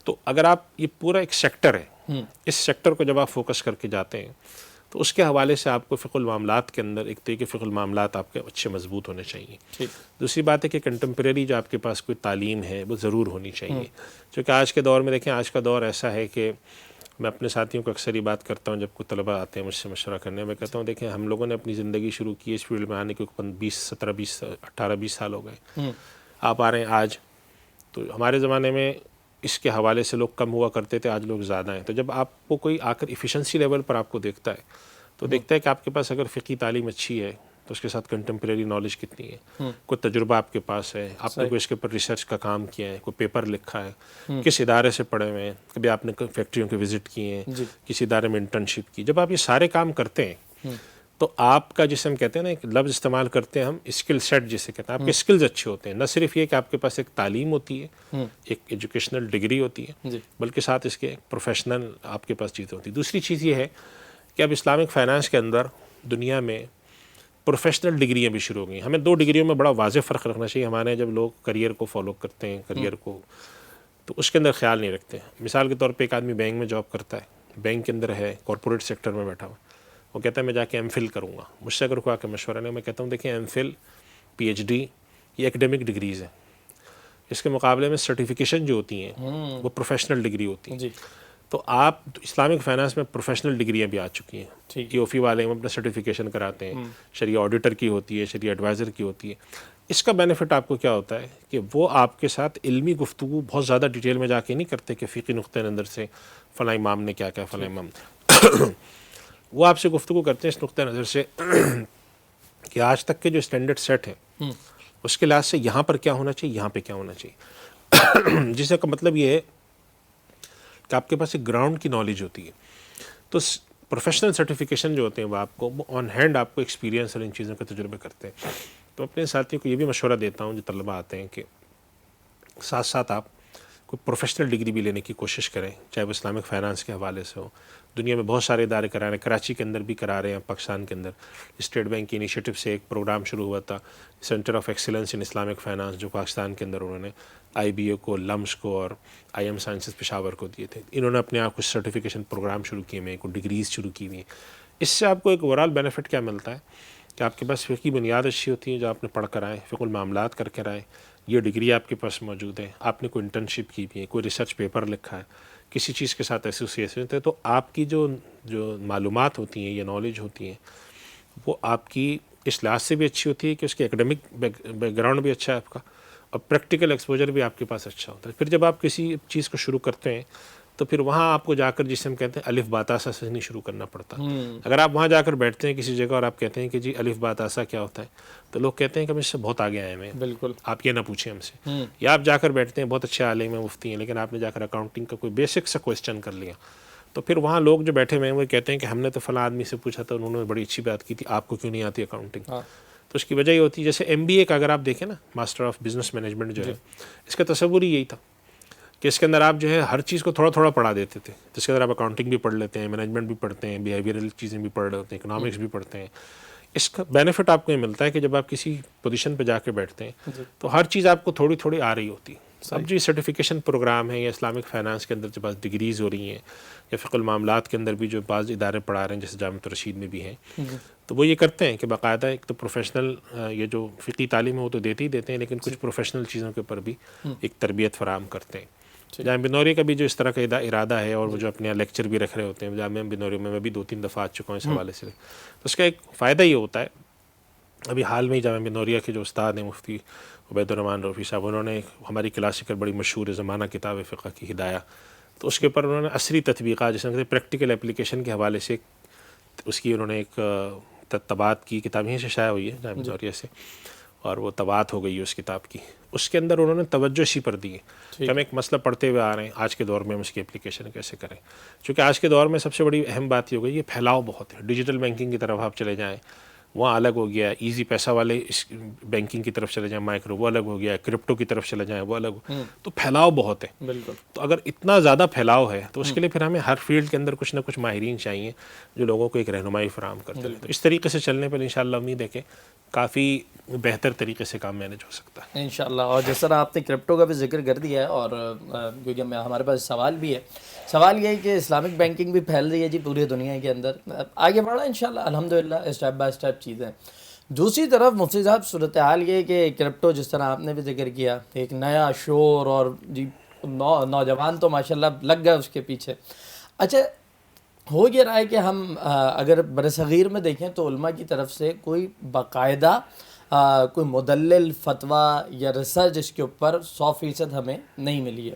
تو اگر آپ یہ پورا ایک سیکٹر ہے, اس سیکٹر کو جب آپ فوکس کر کے جاتے ہیں تو اس کے حوالے سے آپ کو فقہ المعاملات کے اندر ایک طریقے فقہ المعاملات آپ کے اچھے مضبوط ہونے چاہیے. دوسری بات ہے کہ کنٹمپریری جو آپ کے پاس کوئی تعلیم ہے وہ ضرور ہونی چاہیے, کیونکہ آج کے دور میں دیکھیں, آج کا دور ایسا ہے کہ میں اپنے ساتھیوں کو اکثر یہ بات کرتا ہوں جب کوئی طلبہ آتے ہیں مجھ سے مشورہ کرنے، میں کہتا ہوں دیکھیں ہم لوگوں نے اپنی زندگی شروع کی اس فیلڈ میں آنے کے 18-20 سال ہو گئے، آپ آ رہے ہیں آج، تو ہمارے زمانے میں اس کے حوالے سے لوگ کم ہوا کرتے تھے، آج لوگ زیادہ ہیں. تو جب آپ کو کوئی آ کر ایفیشنسی لیول پر آپ کو دیکھتا ہے تو دیکھتا ہے کہ آپ کے پاس اگر فقہی تعلیم اچھی ہے تو اس کے ساتھ کنٹمپریری نالج کتنی ہے، کوئی تجربہ آپ کے پاس ہے، آپ نے کوئی اس کے اوپر ریسرچ کا کام کیا ہے، کوئی پیپر لکھا ہے، کس ادارے سے پڑھے ہوئے ہیں، کبھی آپ نے فیکٹریوں کے وزٹ کیے ہیں، کسی ادارے میں انٹرنشپ کی. جب آپ یہ سارے کام کرتے ہیں تو آپ کا جسے ہم کہتے ہیں نا ایک لفظ استعمال کرتے ہیں ہم اسکل سیٹ جسے کہتے ہیں، آپ کے اسکلز اچھے ہوتے ہیں. نہ صرف یہ کہ آپ کے پاس ایک تعلیم ہوتی ہے، ایک ایجوکیشنل ڈگری ہوتی ہے، بلکہ ساتھ اس کے پروفیشنل آپ کے پاس چیزیں ہوتی ہیں. دوسری چیز یہ ہے کہ اب اسلامک فائنانس کے اندر دنیا میں پروفیشنل ڈگریاں بھی شروع ہو گئی ہیں. ہمیں 2 ڈگریوں میں بڑا واضح فرق رکھنا چاہیے. ہمارے جب لوگ کریئر کو فالو کرتے ہیں، کریئر کو، تو اس کے اندر خیال نہیں رکھتے. مثال کے طور پہ ایک آدمی بینک میں جاب کرتا ہے، بینک کے اندر ہے، کارپوریٹ سیکٹر میں بیٹھا ہوا، وہ کہتا ہے میں جا کے ایم فل کروں گا. مجھ سے اگر کوئی آ کے مشورہ نہیں، میں کہتا ہوں دیکھیں M Phil, P H D یہ ایکڈیمک ڈگریز ہیں، اس کے مقابلے میں سرٹیفکیشن جو ہوتی ہیں وہ پروفیشنل ڈگری ہوتی ہیں. تو آپ اسلامک فائنانس میں پروفیشنل ڈگریاں بھی آ چکی ہیں. ٹی او فی والے ہم اپنا سرٹیفکیشن کراتے ہیں، شریعہ آڈیٹر کی ہوتی ہے، شریعہ ایڈوائزر کی ہوتی ہے. اس کا بینیفٹ آپ کو کیا ہوتا ہے کہ وہ آپ کے ساتھ علمی گفتگو بہت زیادہ ڈیٹیل میں جا کے نہیں کرتے کہ فقہی نقطۂ نظر سے فلاں امام نے کیا کیا، فلاں امام وہ آپ سے گفتگو کرتے ہیں اس نقطۂ نظر سے کہ آج تک کے جو اسٹینڈرڈ سیٹ ہے اس کے لحاظ سے یہاں پر کیا ہونا چاہیے، یہاں پہ کیا ہونا چاہیے. جس کا مطلب یہ ہے کہ آپ کے پاس ایک گراؤنڈ کی نالج ہوتی ہے. تو پروفیشنل سرٹیفکیشن جو ہوتے ہیں وہ آپ کو آن ہینڈ آپ کو ایکسپیرینس اور ان چیزوں کے تجربے کرتے ہیں. تو اپنے ساتھیوں کو یہ بھی مشورہ دیتا ہوں جو طلبہ آتے ہیں کہ ساتھ ساتھ آپ کوئی پروفیشنل ڈگری بھی لینے کی کوشش کریں، چاہے وہ اسلامک فائنانس کے حوالے سے ہو. دنیا میں بہت سارے ادارے کرا رہے ہیں، کراچی کے اندر بھی کرا رہے ہیں، پاکستان کے اندر اسٹیٹ بینک کی انیشیٹو سے ایک پروگرام شروع ہوا تھا، centre of excellence in Islamic finance, جو پاکستان کے اندر انہوں نے آئی بی اے کو، لمس کو اور آئی ایم سائنسز پشاور کو دیے تھے. انہوں نے اپنے آپ کو سرٹیفکیشن پروگرام شروع کیے ہوئے، کوئی ڈگریز شروع کی ہوئی ہیں. اس سے آپ کو ایک اوورآل بینیفٹ کیا ملتا ہے کہ آپ کے پاس فقہی بنیاد اچھی ہوتی ہے جو آپ نے پڑھ کر آئے، فقہ المعاملات کر کے آئے، یہ ڈگری آپ کے پاس موجود ہے، آپ نے کوئی انٹرنشپ کی بھی ہے، کوئی ریسرچ پیپر لکھا ہے، کسی چیز کے ساتھ ایسوسیشن ہے. تو آپ کی جو معلومات ہوتی ہیں، یہ نالج ہوتی ہیں، وہ آپ کی اس لحاظ سے بھی اچھی ہوتی ہے کہ اس کے ایکڈیمک بیک گراؤنڈ بھی اچھا ہے آپ کا، اور پریکٹیکل ایکسپوجر بھی آپ کے پاس اچھا ہوتا ہے. پھر جب آپ کسی چیز کو شروع کرتے ہیں تو پھر وہاں آپ کو جا کر جسے ہم کہتے ہیں الف با تا سا سے نہیں شروع کرنا پڑتا. اگر آپ وہاں جا کر بیٹھتے ہیں کسی جگہ اور آپ کہتے ہیں کہ جی الف با تا سا کیا ہوتا ہے، تو لوگ کہتے ہیں کہ ہم اس سے بہت آگے آئے ہیں، بالکل آپ یہ نہ پوچھیں ہم سے. یا آپ جا کر بیٹھتے ہیں، بہت اچھے عالم ہیں، مفتی ہیں، لیکن آپ نے جا کر اکاؤنٹنگ کا کوئی بیسک سا کویسچن کر لیا، تو پھر وہاں لوگ جو بیٹھے ہوئے ہیں وہ کہتے ہیں کہ ہم نے تو فلاں آدمی سے پوچھا تھا، انہوں نے بڑی اچھی بات کی تھی، آپ کو کیوں نہیں آتی اکاؤنٹنگ. تو اس کی وجہ یہ ہوتی ہے جیسے ایم بی اے کا اگر آپ دیکھیں نا، ماسٹر آف بزنس مینجمنٹ جو ہے، اس کا تصور ہی یہی تھا کہ اس کے اندر آپ جو ہے ہر چیز کو تھوڑا تھوڑا پڑھا دیتے تھے. جس کے اندر آپ اکاؤنٹنگ بھی پڑھ لیتے ہیں، مینجمنٹ بھی پڑھتے ہیں، بیہیویئرل چیزیں بھی پڑھ لیتے ہیں، اکنامکس بھی پڑھتے ہیں. اس کا بینیفٹ آپ کو یہ ملتا ہے کہ جب آپ کسی پوزیشن پہ جا کے بیٹھتے ہیں تو ہر چیز آپ کو تھوڑی تھوڑی آ رہی ہوتی ہے. اب جو سرٹیفکیشن پروگرام ہے یا اسلامک فائنانس کے اندر جو بعض ڈگریز ہو رہی ہیں، یا فقہ المعاملات کے اندر بھی جو بعض ادارے پڑھا رہے ہیں جیسے جامعۃ الرشید میں بھی ہیں، تو وہ یہ کرتے ہیں کہ باقاعدہ ایک تو پروفیشنل یہ جو فقہی تعلیم ہے وہ تو دیتے ہی دیتے ہیں، لیکن کچھ پروفیشنل چیزوں کے اوپر بھی ایک تربیت فراہم کرتے ہیں. جامعہ بنوری کا بھی جو اس طرح کا ارادہ ہے، اور وہ جو اپنے لیکچر بھی رکھ رہے ہوتے ہیں جامعہ بنوری میں بھی 2-3 دفعہ آ چکا ہوں اس حوالے سے. تو اس کا ایک فائدہ یہ ہوتا ہے، ابھی حال میں ہی جامعہ بنوریہ کے جو استاد ہیں مفتی عبید الرحمن روفی صاحب، انہوں نے ہماری کلاسیکل بڑی مشہور زمانہ کتاب فقہ کی ہدایہ، تو اس کے اوپر انہوں نے عصری تطبیقات جیسے کہ پریکٹیکل اپلیکیشن کے حوالے سے اس کی انہوں نے ایک طباعت کی کتاب یہیں سے شائع ہوئی ہے جامعہ بنوریہ سے، اور وہ طباعت ہو گئی ہے اس کتاب کی. اس کے اندر انہوں نے توجہ اسی پر دی ہے کہ ہم ایک مسئلہ پڑھتے ہوئے آ رہے ہیں، آج کے دور میں ہم اس کی اپلیکیشن کیسے کریں. چونکہ آج کے دور میں سب سے بڑی اہم بات یہ ہو گئی، یہ پھیلاؤ بہت ہے. ڈیجیٹل بینکنگ کی طرف آپ چلے جائیں، وہاں الگ ہو گیا ہے، ایزی پیسہ والے اس بینکنگ کی طرف چلے جائیں، مائکرو وہ الگ ہو گیا ہے، کرپٹو کی طرف چلے جائیں وہ الگ تو پھیلاؤ بہت ہے. بالکل. تو اگر اتنا زیادہ پھیلاؤ ہے تو اس کے لیے پھر ہمیں ہر فیلڈ کے اندر کچھ نہ کچھ ماہرین چاہیے جو لوگوں کو ایک رہنمائی فراہم کرتے ہیں. تو اس طریقے سے چلنے پر انشاءاللہ امید ہے کہ کافی بہتر طریقے سے کام مینیج ہو سکتا ہے انشاءاللہ. اور جس طرح آپ نے کرپٹو کا بھی ذکر کر دیا ہے، اور کیونکہ ہمارے پاس سوال بھی ہے، سوال یہ ہے کہ اسلامک بینکنگ بھی پھیل رہی ہے جی پوری دنیا کے اندر، آگے بڑھا انشاءاللہ الحمدللہ اسٹیپ بائی اسٹیپ چیزیں. دوسری طرف مفتی صاحب صورتحال یہ ہے کہ کرپٹو جس طرح آپ نے بھی ذکر کیا، ایک نیا شور، اور جی نوجوان تو ماشاءاللہ لگ گئے اس کے پیچھے. اچھا، ہو یہ رہا ہے کہ ہم اگر برصغیر میں دیکھیں تو علماء کی طرف سے کوئی باقاعدہ کوئی مدلل فتویٰ یا ریسرچ اس کے اوپر 100% ہمیں نہیں ملی ہے.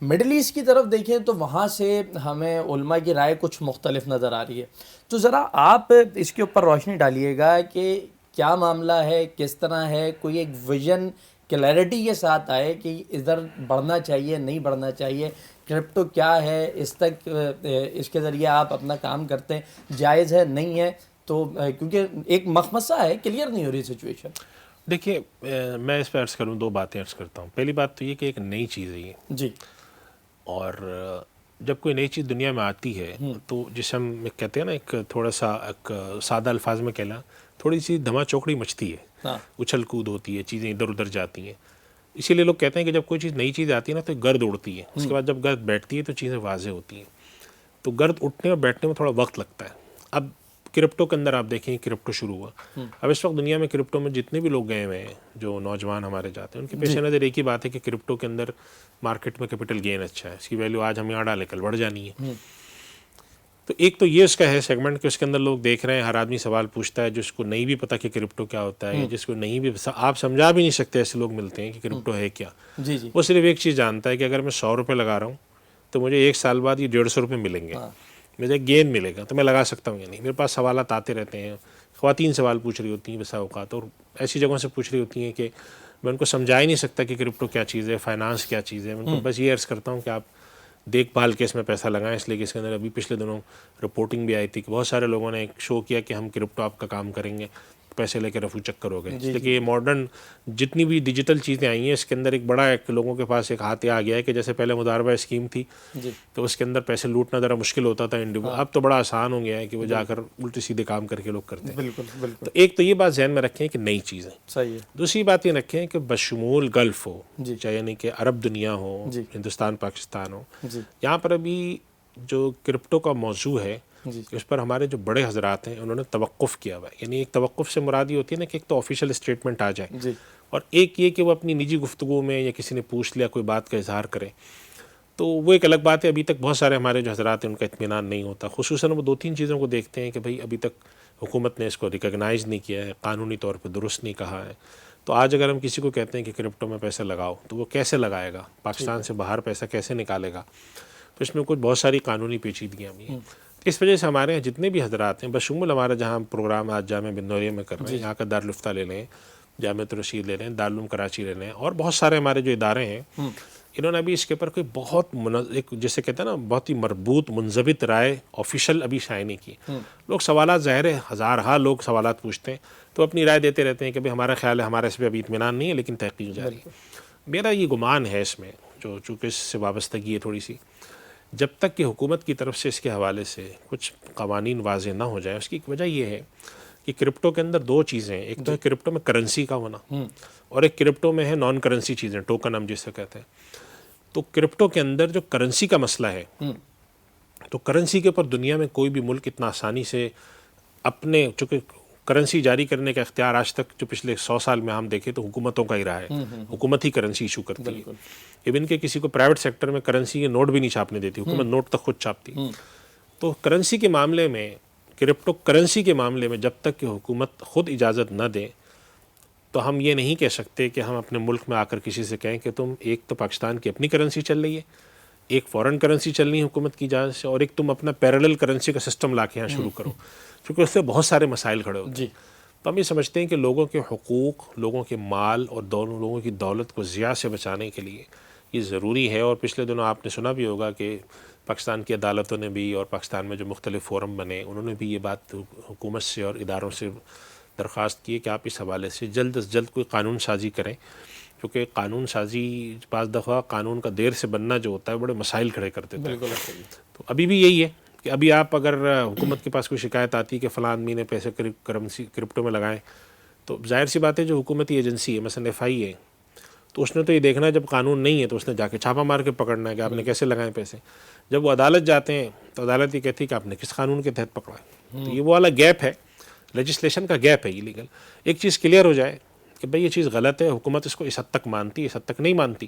مڈل ایسٹ کی طرف دیکھیں تو وہاں سے ہمیں علماء کی رائے کچھ مختلف نظر آ رہی ہے. تو ذرا آپ اس کے اوپر روشنی ڈالیے گا کہ کیا معاملہ ہے, کس طرح ہے, کوئی ایک ویژن کلیئرٹی کے ساتھ آئے کہ ادھر بڑھنا چاہیے نہیں بڑھنا چاہیے, کرپٹو کیا ہے, اس تک اس کے ذریعے آپ اپنا کام کرتے ہیں, جائز ہے نہیں ہے, تو کیونکہ ایک مخمصہ ہے, کلیئر نہیں ہو رہی سچویشن. دیکھیے میں اس پہ عرض کروں, دو باتیں عرض کرتا ہوں. پہلی بات تو یہ کہ ایک نئی چیز ہے یہ, جی, اور جب کوئی نئی چیز دنیا میں آتی ہے تو جسے ہم کہتے ہیں نا, ایک تھوڑا سا ایک سادہ الفاظ میں کہنا, تھوڑی سی دھما چوکڑی مچتی ہے, ہاں, اچھل کود ہوتی ہے, چیزیں ادھر ادھر جاتی ہیں. اسی لیے لوگ کہتے ہیں کہ جب کوئی چیز نئی چیز آتی ہے نا تو گرد اڑتی ہے, اس کے بعد جب گرد بیٹھتی ہے تو چیزیں واضح ہوتی ہیں. تو گرد اٹھنے اور بیٹھنے میں تھوڑا وقت لگتا ہے. اب کرپٹو کے اندر آپ دیکھیں, کرپٹو شروع ہوا, اب اس وقت دنیا میں کرپٹو میں جتنے بھی لوگ گئے ہوئے ہیں, جو نوجوان ہمارے جاتے ہیں, ان کے پیش نظر ایک ہی بات ہے کہ کرپٹو کے اندر مارکیٹ میں کیپٹل گین اچھا ہے, اس کی ویلیو آج ہم یہاں ڈالے کل بڑھ جانی ہے. تو ایک تو یہ اس کا ہے سیگمنٹ کہ اس کے اندر لوگ دیکھ رہے ہیں, ہر آدمی سوال پوچھتا ہے جس کو نہیں بھی پتا کہ کرپٹو کیا ہوتا ہے, یا جس کو نہیں بھی آپ سمجھا بھی نہیں سکتے, ایسے لوگ ملتے ہیں کہ کرپٹو ہے کیا. جی, جی, وہ صرف ایک چیز جانتا ہے کہ اگر میں 100 روپے لگا رہا ہوں تو مجھے 1 سال بعد یہ 150 روپے ملیں گے, مجھے گین ملے گا, تو میں لگا سکتا ہوں یا نہیں. میرے پاس سوالات آتے رہتے ہیں, خواتین سوال پوچھ رہی ہوتی ہیں بسا اوقات, اور ایسی جگہوں سے پوچھ رہی ہوتی ہیں کہ میں ان کو سمجھا ہی نہیں سکتا کہ کرپٹو کیا چیز ہے, فائنانس کیا چیز ہے. میں ان کو بس یہ عرض کرتا ہوں کہ آپ دیکھ بھال کے اس میں پیسہ لگائیں, اس لیے کہ اس کے اندر ابھی پچھلے دنوں رپورٹنگ بھی آئی تھی کہ بہت سارے لوگوں نے ایک شو کیا کہ ہم کرپٹو آپ کا کام کریں گے, پیسے لے کے رفو چکر ہو گئے. اس لیے کہ یہ ماڈرن جتنی بھی ڈیجیٹل چیزیں آئی ہیں, اس کے اندر ایک بڑا ایک لوگوں کے پاس ایک ہاتھ آ گیا ہے کہ جیسے پہلے مضاربہ اسکیم تھی تو اس کے اندر پیسے لوٹنا ذرا مشکل ہوتا تھا انڈیویجول, اب تو بڑا آسان ہو گیا ہے کہ وہ جا کر الٹے سیدھے کام کر کے لوگ کرتے ہیں. بالکل بالکل تو ایک تو یہ بات ذہن میں رکھیں کہ نئی چیز ہے. صحیح ہے. دوسری بات یہ رکھیں کہ بشمول گلف ہو, چاہے یعنی کہ عرب دنیا ہو, ہندوستان پاکستان ہو, یہاں پر ابھی جو کرپٹو کا موضوع ہے اس پر ہمارے جو بڑے حضرات ہیں انہوں نے توقف کیا ہوا ہے. یعنی ایک توقف سے مراد یہ ہوتی ہے نا کہ ایک تو آفیشیل اسٹیٹمنٹ آ جائے, اور ایک یہ کہ وہ اپنی نجی گفتگو میں یا کسی نے پوچھ لیا کوئی بات کا اظہار کرے, تو وہ ایک الگ بات ہے. ابھی تک بہت سارے ہمارے جو حضرات ہیں ان کا اطمینان نہیں ہوتا, خصوصاً وہ 2-3 چیزوں کو دیکھتے ہیں کہ بھئی ابھی تک حکومت نے اس کو ریکگنائز نہیں کیا ہے, قانونی طور پہ درست نہیں کہا ہے. تو آج اگر ہم کسی کو کہتے ہیں کہ کرپٹو میں پیسہ لگاؤ تو وہ کیسے لگائے گا, پاکستان سے باہر پیسہ کیسے نکالے گا, تو اس میں کچھ بہت ساری قانونی پیچیدگیاں بھی ہیں. اس وجہ سے ہمارے یہاں جتنے بھی حضرات ہیں, بشمول ہمارا جہاں پروگرام آج جامعہ بن نوریہ میں کر رہے ہیں, یہاں کا دارالفتہ لے لیں, جامعۃ الرشید لے لیں, دارالعلوم کراچی لے لیں, اور بہت سارے ہمارے جو ادارے ہیں انہوں نے ابھی اس کے اوپر کوئی بہت ایک جیسے کہتے ہیں نا بہت ہی مربوط منضبط رائے آفیشیل ابھی شائع نہیں کی. لوگ سوالات ظاہر ہے ہزارہا لوگ سوالات پوچھتے ہیں تو اپنی رائے دیتے رہتے ہیں کہ بھئی ہمارا خیال ہے, ہمارا اس پہ ابھی اطمینان نہیں ہے لیکن تحقیق جاری ہے. میرا یہ گمان ہے اس میں, جو چونکہ اس سے وابستگی ہے تھوڑی سی, جب تک کہ حکومت کی طرف سے اس کے حوالے سے کچھ قوانین واضح نہ ہو جائے. اس کی ایک وجہ یہ ہے کہ کرپٹو کے اندر 2 چیزیں ہیں, ایک تو ہے کرپٹو میں کرنسی کا ہونا, اور ایک کرپٹو میں ہے نان کرنسی چیزیں, ٹوکن ہم جسے کہتے ہیں. تو کرپٹو کے اندر جو کرنسی کا مسئلہ ہے, تو کرنسی کے اوپر دنیا میں کوئی بھی ملک اتنا آسانی سے اپنے, چونکہ کرنسی جاری کرنے کا اختیار آج تک جو پچھلے 100 سال میں ہم دیکھیں تو حکومتوں کا ہی رہا ہے, حکومت ہی کرنسی ایشو کرتی ہے. ایون کہ کسی کو پرائیویٹ سیکٹر میں کرنسی کے نوٹ بھی نہیں چھاپنے دیتی, حکومت نوٹ تک خود چھاپتی. تو کرنسی کے معاملے میں, کرپٹو کرنسی کے معاملے میں جب تک کہ حکومت خود اجازت نہ دے تو ہم یہ نہیں کہہ سکتے کہ ہم اپنے ملک میں آ کر کسی سے کہیں کہ تم ایک تو پاکستان کی اپنی کرنسی چل رہی ہے, ایک فورن کرنسی چل رہی ہے حکومت کی اجازت سے, اور ایک تم اپنا پیرالل کرنسی کا سسٹم لا کے یہاں شروع کرو, کیونکہ اس سے بہت سارے مسائل کھڑے ہوتے ہیں. تو ہم یہ سمجھتے ہیں کہ لوگوں کے حقوق, لوگوں کے مال اور دونوں لوگوں کی دولت کو ضیاع سے بچانے کے لیے یہ ضروری ہے. اور پچھلے دنوں آپ نے سنا بھی ہوگا کہ پاکستان کی عدالتوں نے بھی اور پاکستان میں جو مختلف فورم بنے انہوں نے بھی یہ بات حکومت سے اور اداروں سے درخواست کی ہے کہ آپ اس حوالے سے جلد از جلد کوئی قانون سازی کریں, کیونکہ قانون سازی بعض دفعہ قانون کا دیر سے بننا جو ہوتا ہے بڑے مسائل کھڑے کر دیتا ہے. تو ابھی بھی یہی ہے کہ ابھی آپ اگر حکومت کے پاس کوئی شکایت آتی ہے کہ فلاں آدمی نے پیسے کرپٹو میں لگائیں, تو ظاہر سی بات ہے جو حکومتی ایجنسی ہے مثلا FI ہے, تو اس نے تو یہ دیکھنا ہے جب قانون نہیں ہے تو اس نے جا کے چھاپا مار کے پکڑنا ہے کہ آپ نے کیسے لگائے پیسے. جب وہ عدالت جاتے ہیں تو عدالت یہ کہتی ہے کہ آپ نے کس قانون کے تحت پکڑا ہے. تو یہ وہ والا گیپ ہے, لیجسلیشن کا گیپ ہے یہ لیگل. ایک چیز کلیئر ہو جائے کہ بھئی یہ چیز غلط ہے, حکومت اس کو اس حد تک مانتی, اس حد تک نہیں مانتی,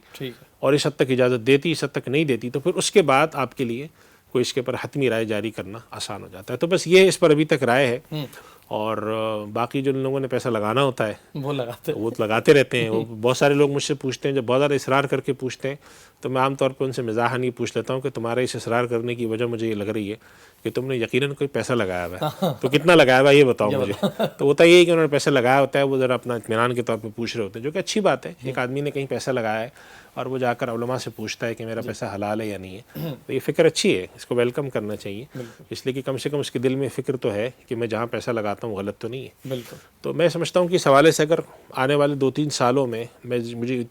اور اس حد تک اجازت دیتی, اس حد تک نہیں دیتی, تو پھر اس کے بعد آپ کے لیے کوئی اس کے اوپر حتمی رائے جاری کرنا آسان ہو جاتا ہے. تو بس یہ اس پر ابھی تک رائے ہے. اور باقی جو لوگوں نے پیسہ لگانا ہوتا ہے وہ لگاتے رہتے ہیں. وہ بہت سارے لوگ مجھ سے پوچھتے ہیں, جب بہت زیادہ اصرار کر کے پوچھتے ہیں تو میں عام طور پہ ان سے مزاحاً یہ پوچھ لیتا ہوں کہ تمہارے اس اصرار کرنے کی وجہ مجھے یہ لگ رہی ہے کہ تم نے یقیناً کوئی پیسہ لگایا ہوا ہے, تو کتنا لگایا ہوا ہے یہ بتاؤ مجھے. تو ہوتا یہ ہے کہ انہوں نے پیسہ لگایا ہوتا ہے, وہ ذرا اپنا اطمینان کے طور پہ پوچھ رہے ہوتے ہیں, جو کہ اچھی بات ہے. ایک آدمی نے کہیں پیسہ لگایا ہے اور وہ جا کر علماء سے پوچھتا ہے کہ میرا پیسہ حلال ہے یا نہیں ہے, تو یہ فکر اچھی ہے, اس کو ویلکم کرنا چاہیے, اس لیے کہ کم سے کم اس کے دل میں فکر تو ہے کہ میں جہاں پیسہ لگاتا ہوں غلط تو نہیں ہے. بالکل. تو میں سمجھتا ہوں کہ اس حوالے سے اگر آنے والے 2-3 سالوں میں مجھے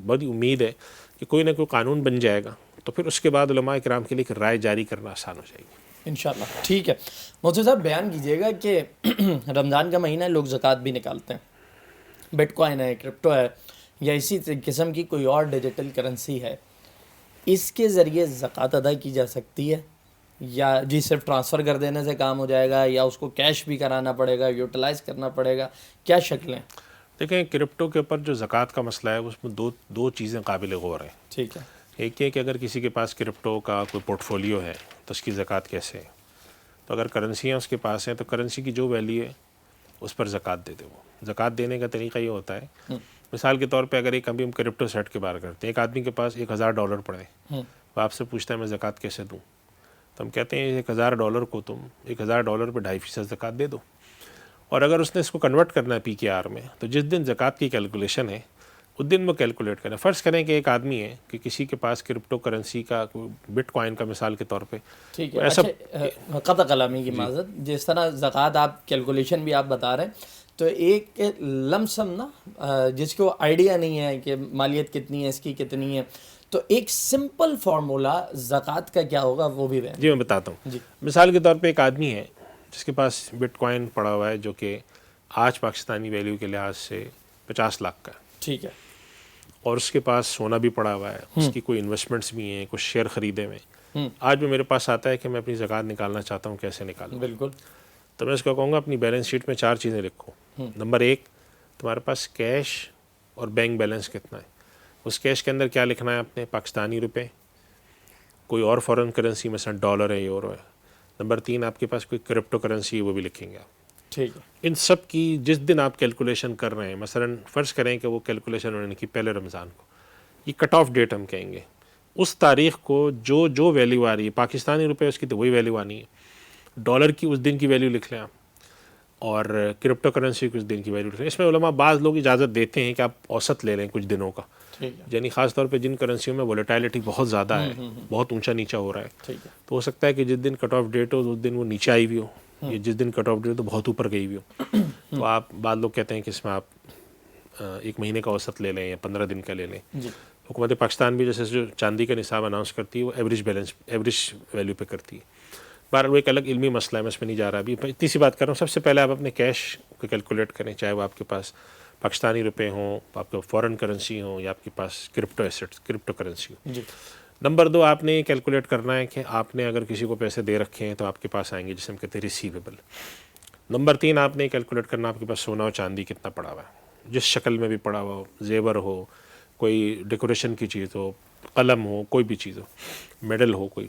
بڑی امید ہے کہ کوئی نہ کوئی قانون بن جائے گا, تو پھر اس کے بعد علماء کرام کے لیے ایک رائے جاری کرنا آسان ہو جائے گی انشاءاللہ. ٹھیک ہے مفتی صاحب, بیان کیجیے گا کہ رمضان کا مہینہ ہے, لوگ زکوٰۃ بھی نکالتے ہیں, بٹ کوائن ہے, کرپٹو ہے, یا اسی قسم کی کوئی اور ڈیجیٹل کرنسی ہے, اس کے ذریعے زکوٰۃ ادا کی جا سکتی ہے, یا جی صرف ٹرانسفر کر دینے سے کام ہو جائے گا, یا اس کو کیش بھی کرانا پڑے گا, یوٹیلائز کرنا پڑے گا, کیا شکلیں؟ دیکھیں, کرپٹو کے اوپر جو زکوٰۃ کا مسئلہ ہے اس میں دو چیزیں قابل غور ہیں. ٹھیک ہے. ایک یہ کہ اگر کسی کے پاس کرپٹو کا کوئی پورٹ فولیو ہے تو اس کی زکوٰۃ کیسے ہے. تو اگر کرنسیاں اس کے پاس ہیں تو کرنسی کی جو ویلیو ہے اس پر زکوٰۃ دے دے. وہ زکوٰۃ دینے کا طریقہ یہ ہوتا ہے, مثال کے طور پہ اگر ایک ابھی ہم کرپٹو سیٹ کے بارے کرتے ہیں, ایک آدمی کے پاس $1000 پڑے, وہ آپ سے پوچھتا ہے میں زکوٰۃ کیسے دوں, تو ہم کہتے ہیں $1000 کو تم $1000 پہ 2.5% زکوٰۃ دے دو. اور اگر اس نے اس کو کنورٹ کرنا ہے PKR میں, تو جس دن زکوٰۃ کی کیلکولیشن ہے اس دن وہ کیلکولیٹ کریں. فرض کریں کہ ایک آدمی ہے کہ کسی کے پاس کرپٹو کرنسی کا بٹ کوائن کا مثال کے طور پہ, ٹھیک ہے. اچھا, قطع کلامی کی معذرت, جس طرح زکوٰۃ آپ کیلکولیشن بھی آپ بتا رہے ہیں, تو ایک لم سم نا, جس کو آئیڈیا نہیں ہے کہ مالیت کتنی ہے, اس کی کتنی ہے, تو ایک سمپل فارمولا زکوٰۃ کا کیا ہوگا وہ بھی جی میں بتاتا ہوں. جی, مثال کے طور پہ ایک آدمی ہے جس کے پاس بٹ کوائن پڑا ہوا ہے جو کہ آج پاکستانی ویلیو کے لحاظ سے 50 لاکھ کا ہے. ٹھیک ہے. اور اس کے پاس سونا بھی پڑا ہوا ہے, اس کی کوئی انویسٹمنٹس بھی ہیں, کچھ شیئر خریدے ہوئے. آج وہ میرے پاس آتا ہے کہ میں اپنی زکوٰۃ نکالنا چاہتا ہوں, کیسے نکالوں؟ بالکل. تو میں اس کو کہوں گا اپنی بیلنس شیٹ میں 4 چیزیں لکھو. نمبر 1, تمہارے پاس کیش اور بینک بیلنس کتنا ہے. اس کیش کے اندر کیا لکھنا ہے آپ نے, پاکستانی روپے, کوئی اور فورن کرنسی مثلا ڈالر ہے, یورو ہے. نمبر 3, آپ کے پاس کوئی کرپٹو کرنسی ہے, وہ بھی لکھیں گے آپ. ٹھیک ہے. ان سب کی جس دن آپ کیلکولیشن کر رہے ہیں, مثلا فرض کریں کہ وہ کیلکولیشن انہوں نے کی پہلے رمضان کو, یہ کٹ آف ڈیٹ ہم کہیں گے, اس تاریخ کو جو ویلیو آ رہی ہے, پاکستانی روپے اس کی تو وہی ویلیو آنی ہے, ڈالر کی اس دن کی ویلیو لکھ لیں آپ, اور کرپٹو کرنسی کی اس دن کی ویلیو لکھ لیں. اس میں علماء بعض لوگ اجازت دیتے ہیں کہ آپ اوسط لے لیں کچھ دنوں کا, یعنی خاص طور پہ جن کرنسیوں میں ولیٹائلٹی بہت زیادہ ہے, بہت اونچا نیچا ہو رہا ہے, تو ہو سکتا ہے کہ جس دن کٹ آف ڈیٹ ہو اس دن وہ نیچے آئی ہوئی ہو, یا جس دن کٹ آف ڈیٹ ہو تو بہت اوپر گئی ہوئی ہو. تو آپ بعض لوگ کہتے ہیں کہ اس میں آپ 1 مہینے کا اوسط لے لیں یا 15 دن کا لے لیں. حکومت پاکستان بھی جیسے جو چاندی کا نصاب اناؤنس کرتی ہے وہ ایوریج ویلیو پہ کرتی ہے. بہرحال وہ ایک الگ علمی مسئلہ ہے, میں اس میں نہیں جا رہا ابھی. اتنی سی بات کر رہا ہوں, سب سے پہلے آپ اپنے کیش کو کیلکولیٹ کریں, چاہے وہ آپ کے پاس پاکستانی روپے ہوں, آپ کے فورن کرنسی ہوں, یا آپ کے پاس کرپٹو ایسیٹس کرپٹو کرنسی ہو. نمبر 2, آپ نے یہ کیلکولیٹ کرنا ہے کہ آپ نے اگر کسی کو پیسے دے رکھے ہیں تو آپ کے پاس آئیں گے, جسے ہم کہتے ہیں ریسیویبل. نمبر 3, آپ نے کیلکولیٹ کرنا آپ کے پاس سونا اور چاندی کتنا پڑا ہوا ہے, جس شکل میں بھی پڑا ہوا ہو, زیور ہو, کوئی ڈیکوریشن کی چیز ہو, قلم ہو, کوئی بھی چیز ہو, میڈل ہو کوئی.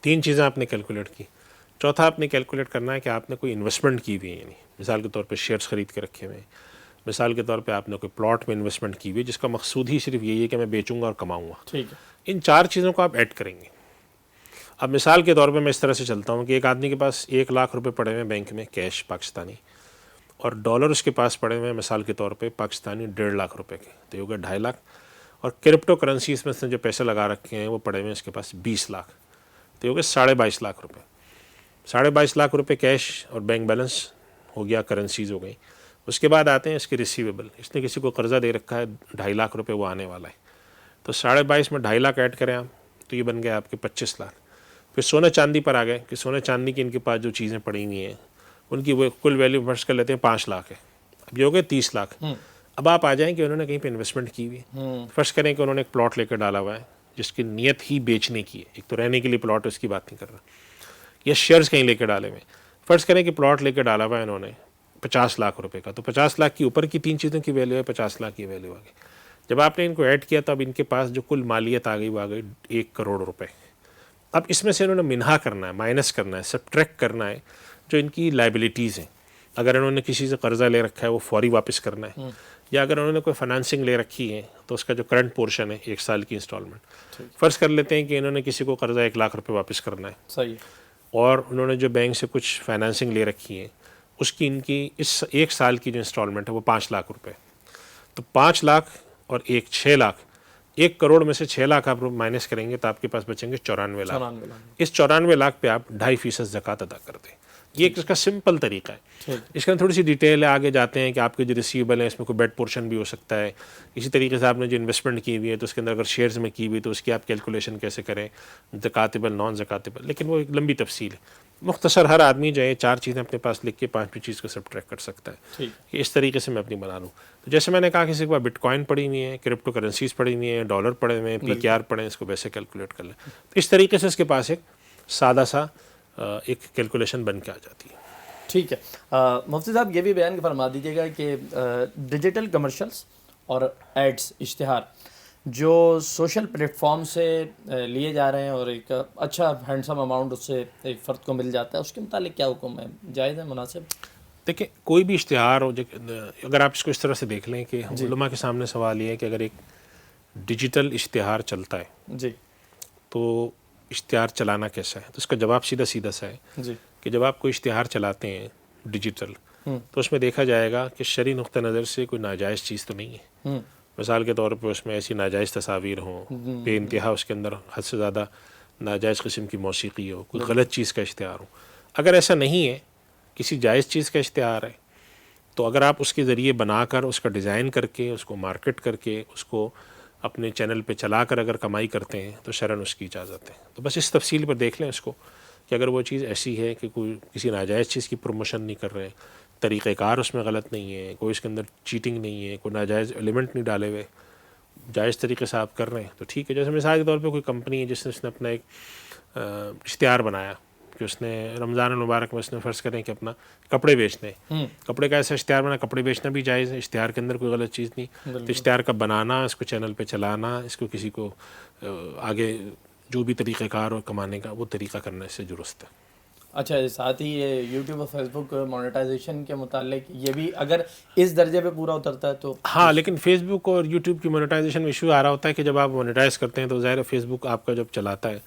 3 چیزیں آپ نے کیلکولیٹ کی. چوتھا, آپ نے کیلکولیٹ کرنا ہے کہ آپ نے کوئی انویسٹمنٹ کی ہوئی ہے, یعنی مثال کے طور پہ شیئرس خرید کے رکھے ہوئے ہیں, مثال کے طور پہ آپ نے کوئی پلاٹ میں انویسٹمنٹ کی ہوئی ہے جس کا مقصود ہی صرف یہی ہے کہ میں بیچوں گا اور کماؤں گا. ٹھیک ہے. ان 4 چیزوں کو آپ ایڈ کریں گے. اب مثال کے طور پہ میں اس طرح سے چلتا ہوں کہ ایک آدمی کے پاس 1 لاکھ روپے پڑے ہوئے ہیں بینک میں کیش پاکستانی, اور ڈالر اس کے پاس پڑے ہوئے ہیں مثال کے طور پہ پاکستانی 1.5 لاکھ روپے کے, تو یہ ہو گیا 2.5 لاکھ. اور کرپٹو کرنسیز میں سے جو پیسے لگا رکھے ہیں وہ پڑے ہوئے ہیں اس کے پاس 20 لاکھ, تو یہ ہو گیا 22.5 لاکھ روپے. 22.5 لاکھ روپے کیش اور بینک بیلنس ہو گیا, کرنسیز ہو گئی. اس کے بعد آتے ہیں اس کے ریسیویبل. اس نے کسی کو قرضہ دے رکھا ہے 2.5 لاکھ روپے, وہ آنے والا ہے, تو 22.5 میں 2.5 لاکھ ایڈ کریں آپ, تو یہ بن گیا آپ کے 25 لاکھ. پھر سونے چاندی پر آ گئے کہ سونے چاندی کی ان کے پاس جو چیزیں پڑی ہوئی ہیں ان کی وہ کل ویلیو فرض کر لیتے ہیں 5 لاکھ ہے, اب یہ ہو گئے 30 لاکھ. اب آپ آ جائیں کہ انہوں نے کہیں پہ انویسٹمنٹ کی ہوئی ہے, فرض کریں کہ انہوں نے ایک پلاٹ لے کر ڈالا ہوا ہے جس کی نیت ہی بیچنے کی ہے, ایک تو رہنے کے لیے پلاٹ اس کی بات نہیں کر رہا, یا شیئرز کہیں لے کے ڈالے ہوئے. فرض کریں کہ پلاٹ لے کے ڈالا ہوا ہے انہوں نے 50 لاکھ روپے کا, تو 50 لاکھ کی اوپر کی 3 چیزوں کی ویلیو ہے, 50 لاکھ کی ویلیو آ گئی. جب آپ نے ان کو ایڈ کیا تو اب ان کے پاس جو کل مالیت آ گئی وہ آ گئی 1 کروڑ روپے. اب اس میں سے انہوں نے منہا کرنا ہے، مائنس کرنا ہے، سبٹریکٹ کرنا ہے جو ان کی لائبلٹیز ہیں. اگر انہوں نے کسی سے قرضہ لے رکھا ہے وہ فوری واپس کرنا ہے، یا اگر انہوں نے کوئی فائنانسنگ لے رکھی ہے تو اس کا جو کرنٹ پورشن ہے 1 سال کی انسٹالمنٹ. فرض کر لیتے ہیں کہ انہوں نے کسی کو قرضہ 1 لاکھ روپے واپس کرنا ہے، صحیح. اور انہوں نے جو بینک سے کچھ فائنانسنگ لے رکھی ہے اس کی ان کی اس 1 سال کی جو انسٹالمنٹ ہے وہ 5 لاکھ روپے. تو 5 لاکھ اور 6 لاکھ، 1 کروڑ میں سے 6 لاکھ آپ مائنس کریں گے تو آپ کے پاس بچیں گے 94 لاکھ. اس 94 لاکھ پہ آپ 2.5% زکوٰۃ ادا کر دیں. یہ ایک اس کا سمپل طریقہ ہے. اس کے اندر تھوڑی سی ڈیٹیل ہے، آگے جاتے ہیں کہ آپ کے جو ریسیویبل ہیں اس میں کوئی بیڈ پورشن بھی ہو سکتا ہے. اسی طریقے سے آپ نے جو انویسٹمنٹ کی ہوئی ہے تو اس کے اندر اگر شیئرز میں کی ہوئی تو اس کی آپ کیلکولیشن کیسے کریں، زکاتیبل نان زکاتیبل. لیکن وہ ایک لمبی تفصیل ہے، مختصر. ہر آدمی جو ہے 4 چیزیں اپنے پاس لکھ کے 5ویں چیز کو سبٹریکٹ کر سکتا ہے کہ اس طریقے سے میں اپنی بنا لوں. تو جیسے میں نے کہا کسی کے پاس بٹ کوائن پڑی ہوئی ہے، کرپٹو کرنسیز پڑی ہوئی ہیں، ڈالر پڑے ہوئے ہیں، PKR پڑے ہیں، اس کو ویسے کیلکولیٹ کر لیں. تو اس طریقے سے اس کے پاس ایک سادہ سا ایک کیلکولیشن بن کے آ جاتی ہے. ٹھیک ہے. مفتی صاحب یہ بھی بیان فرما دیجیے گا کہ ڈیجیٹل کمرشلز اور ایڈز، اشتہار جو سوشل پلیٹ فارم سے لیے جا رہے ہیں اور ایک اچھا ہینڈسم اماؤنٹ اس سے ایک فرد کو مل جاتا ہے، اس کے متعلق کیا حکم ہے؟ جائز ہے، مناسب؟ دیکھیں کوئی بھی اشتہار ہو، اگر آپ اس کو اس طرح سے دیکھ لیں کہ علماء کے سامنے سوال یہ ہے کہ اگر ایک ڈیجیٹل اشتہار چلتا ہے جی تو اشتہار چلانا کیسا ہے؟ تو اس کا جواب سیدھا سیدھا سا ہے جی کہ جب آپ کوئی اشتہار چلاتے ہیں ڈیجیٹل تو اس میں دیکھا جائے گا کہ شرعی نقطہ نظر سے کوئی ناجائز چیز تو نہیں ہے. مثال کے طور پہ اس میں ایسی ناجائز تصاویر ہوں، بے انتہا اس کے اندر حد سے زیادہ ناجائز قسم کی موسیقی ہو، کوئی غلط چیز کا اشتہار ہو. اگر ایسا نہیں ہے، کسی جائز چیز کا اشتہار ہے، تو اگر آپ اس کے ذریعے بنا کر اس کا ڈیزائن کر کے اس کو مارکیٹ کر کے اس کو اپنے چینل پہ چلا کر اگر کمائی کرتے ہیں تو شرعاً اس کی اجازت ہے. تو بس اس تفصیل پر دیکھ لیں اس کو کہ اگر وہ چیز ایسی ہے کہ کوئی کسی ناجائز چیز کی پروموشن نہیں کر رہے، طریقہ کار اس میں غلط نہیں ہے، کوئی اس کے اندر چیٹنگ نہیں ہے، کوئی ناجائز ایلیمنٹ نہیں ڈالے ہوئے، جائز طریقے سے آپ کر رہے ہیں تو ٹھیک ہے. جیسے مثال کے طور پہ کوئی کمپنی ہے جس نے اپنا ایک اشتہار بنایا کہ اس نے رمضان المبارک میں اس نے فرض کریں کہ اپنا کپڑے بیچنے، کپڑے کا ایسا اشتہار بنا، کپڑے بیچنا بھی جائز ہے، اشتہار کے اندر کوئی غلط چیز نہیں. تو اشتہار کا بنانا، اس کو چینل پہ چلانا، اس کو کسی کو آگے جو بھی طریقہ کار ہو کمانے کا وہ طریقہ کرنا اس سے درست ہے. اچھا، ساتھ ہی یہ یوٹیوب اور فیس بک مونیٹائزیشن کے متعلق یہ بھی اگر اس درجے پہ پورا اترتا ہے تو ہاں، لیکن فیس بک اور یوٹیوب کی مونیٹائزیشن میں ایشو آ رہا ہوتا ہے کہ جب آپ مونیٹائز کرتے ہیں تو ظاہر ہے فیس بک آپ کا جب چلاتا ہے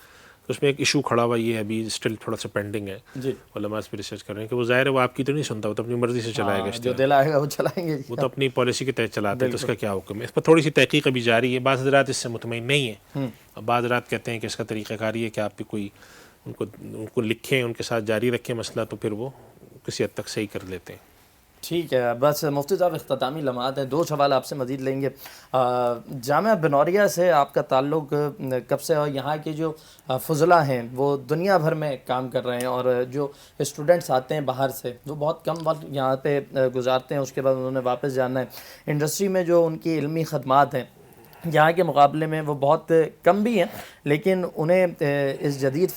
تو اس میں ایک ایشو کھڑا ہوا یہ ابھی اسٹل تھوڑا سا پینڈنگ ہے. جی علماء اس پہ ریسرچ کر رہے ہیں کہ وہ ظاہر ہے وہ آپ کی تو نہیں سنتا، وہ تو اپنی مرضی سے چلائے گا، جو دل آئے گا وہ چلائیں گے. وہ تو اپنی پالیسی کے تحت چلاتے ہیں. تو اس کا کیا حکم ہے؟ اس پر تھوڑی سی تحقیق ابھی جاری ہے. بعض حضرات اس سے مطمئن نہیں ہیں، بعض حضرات کہتے ہیں کہ اس کا طریقہ کار یہ ہے کہ آپ بھی کوئی ان کو لکھیں، ان کے ساتھ جاری رکھیں مسئلہ، تو پھر وہ کسی حد تک صحیح کر لیتے ہیں. ٹھیک ہے. بس مفتی صاحب اختتامی لمحات ہیں، 2 سوال آپ سے مزید لیں گے. جامعہ بنوریہ سے آپ کا تعلق کب سے ہے؟ اور یہاں کے جو فضلاء ہیں وہ دنیا بھر میں کام کر رہے ہیں، اور جو اسٹوڈنٹس آتے ہیں باہر سے وہ بہت کم وقت یہاں پہ گزارتے ہیں، اس کے بعد انہوں نے واپس جانا ہے. انڈسٹری میں جو ان کی علمی خدمات ہیں یہاں کے مقابلے میں وہ بہت کم بھی ہیں، لیکن انہیں اس جدید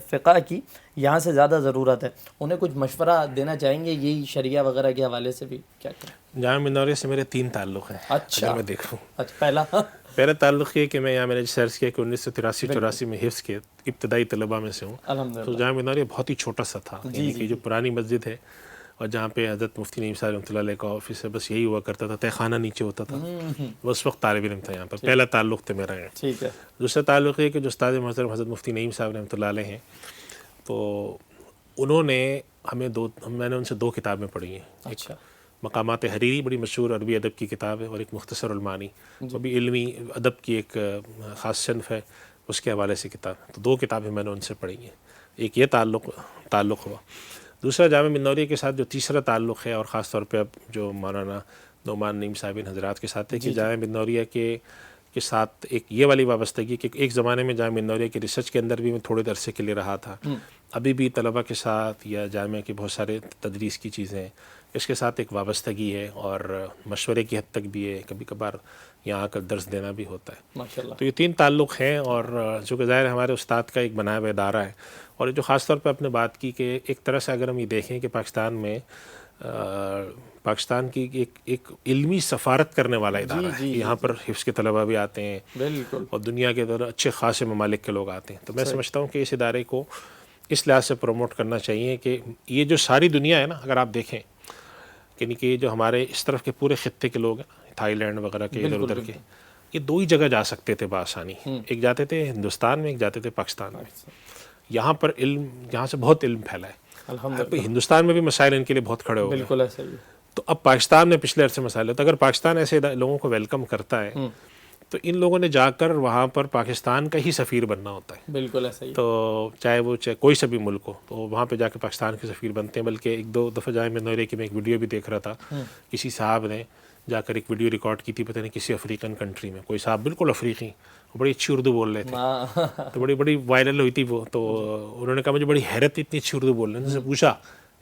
فقہ کی یہاں سے زیادہ ضرورت ہے. انہیں کچھ مشورہ دینا چاہیں گے یہی شریعہ وغیرہ کے حوالے سے بھی؟ کیا کریں؟ جامعہ بنوریہ سے میرے 3 تعلق ہیں. اچھا، میں دیکھوں پہلا تعلق یہ کہ میں یہاں میں نے ریسرچ کیا کہ 1983-84 میں حفظ کے ابتدائی طلباء میں سے ہوں. تو جامعہ بنوریہ بہت ہی چھوٹا سا تھا، یعنی کہ جو پرانی مسجد ہے اور جہاں پہ حضرت مفتی نعیم صاحب رحمۃ اللہ علیہ کا آفس ہے، بس یہی ہوا کرتا تھا. تہ خانہ نیچے ہوتا تھا. وہ اس وقت طالب علم تھا یہاں پر. پہلا تعلق تھا میرا ہے. ٹھیک ہے. دوسرا تعلق یہ کہ جو استاد محترم حضرت مفتی نعیم صاحب رحمۃ اللہ علیہ ہیں، تو انہوں نے میں نے ان سے 2 کتابیں پڑھی ہیں. اچھا. مقامات حریری بڑی مشہور عربی ادب کی کتاب ہے، اور ایک مختصر المعانی وہ بھی علمی ادب کی ایک خاص صنف ہے، اس کے حوالے سے کتاب. تو 2 کتابیں میں نے ان سے پڑھی ہیں. ایک یہ تعلق ہوا. دوسرا جامعہ بنوریہ کے ساتھ جو تیسرا تعلق ہے، اور خاص طور پہ اب جو مولانا نعمان نعیم صاحب حضرات کے ساتھ ہے، کہ جامعہ بنوریہ کے ساتھ ایک یہ والی وابستگی کہ ایک زمانے میں جامعہ بنوریہ کے ریسرچ کے اندر بھی میں تھوڑے عرصے کے لیے رہا تھا. ابھی بھی طلبہ کے ساتھ یا جامعہ کے بہت سارے تدریس کی چیزیں اس کے ساتھ ایک وابستگی ہے، اور مشورے کی حد تک بھی ہے. کبھی کبھار یہاں آ کر درس دینا بھی ہوتا ہے. ماشاءاللہ. تو یہ 3 تعلق ہیں، اور جو کہ ظاہر ہمارے استاد کا ایک بنایا ہوا ادارہ ہے. اور جو خاص طور پہ آپ نے بات کی کہ ایک طرح سے اگر ہم یہ دیکھیں کہ پاکستان میں پاکستان کی ایک علمی سفارت کرنے والا ادارہ ہے. یہاں پر حفظ کے طلباء بھی آتے ہیں بالکل. اور دنیا کے اچھے خاصے ممالک کے لوگ آتے ہیں. تو میں سمجھتا ہوں کہ اس ادارے کو اس لحاظ سے پروموٹ کرنا چاہیے کہ یہ جو ساری دنیا ہے نا، اگر آپ دیکھیں یعنی کہ جو ہمارے اس طرف کے پورے خطے کے لوگ ہیں، تھائی لینڈ وغیرہ کے ادھر ادھر کے، یہ دو ہی جگہ جا سکتے تھے بآسانی. ایک جاتے تھے ہندوستان میں، ایک جاتے تھے پاکستان میں. یہاں پر علم، یہاں سے بہت علم پھیلا ہے. الحمدللہ. ہندوستان میں بھی مسائل ان کے لیے بہت کھڑے ہو گئے. بالکل ایسا ہی ہے. تو اب پاکستان میں پچھلے عرصے مسائل ہوتے، اگر پاکستان ایسے لوگوں کو ویلکم کرتا ہے تو ان لوگوں نے جا کر وہاں پر پاکستان کا ہی سفیر بننا ہوتا ہے. بالکل ایسا ہی. تو چاہے کوئی سا بھی ملک ہو، تو وہاں پہ جا کے پاکستان کے سفیر بنتے ہیں. بلکہ ایک دو دفعہ جائے میں نوئرے کی میں ایک ویڈیو بھی دیکھ رہا تھا، کسی صاحب نے جا کر ایک ویڈیو ریکارڈ کی تھی، پتہ نہیں کسی افریقن کنٹری میں، کوئی صاحب بالکل افریقی، بڑی اچھی اردو بول رہے تھے، تو بڑی وائرل ہوئی تھی وہ. تو انہوں نے کہا مجھے بڑی حیرت تھی، اتنی اچھی اردو بول رہے ہیں. ان سے پوچھا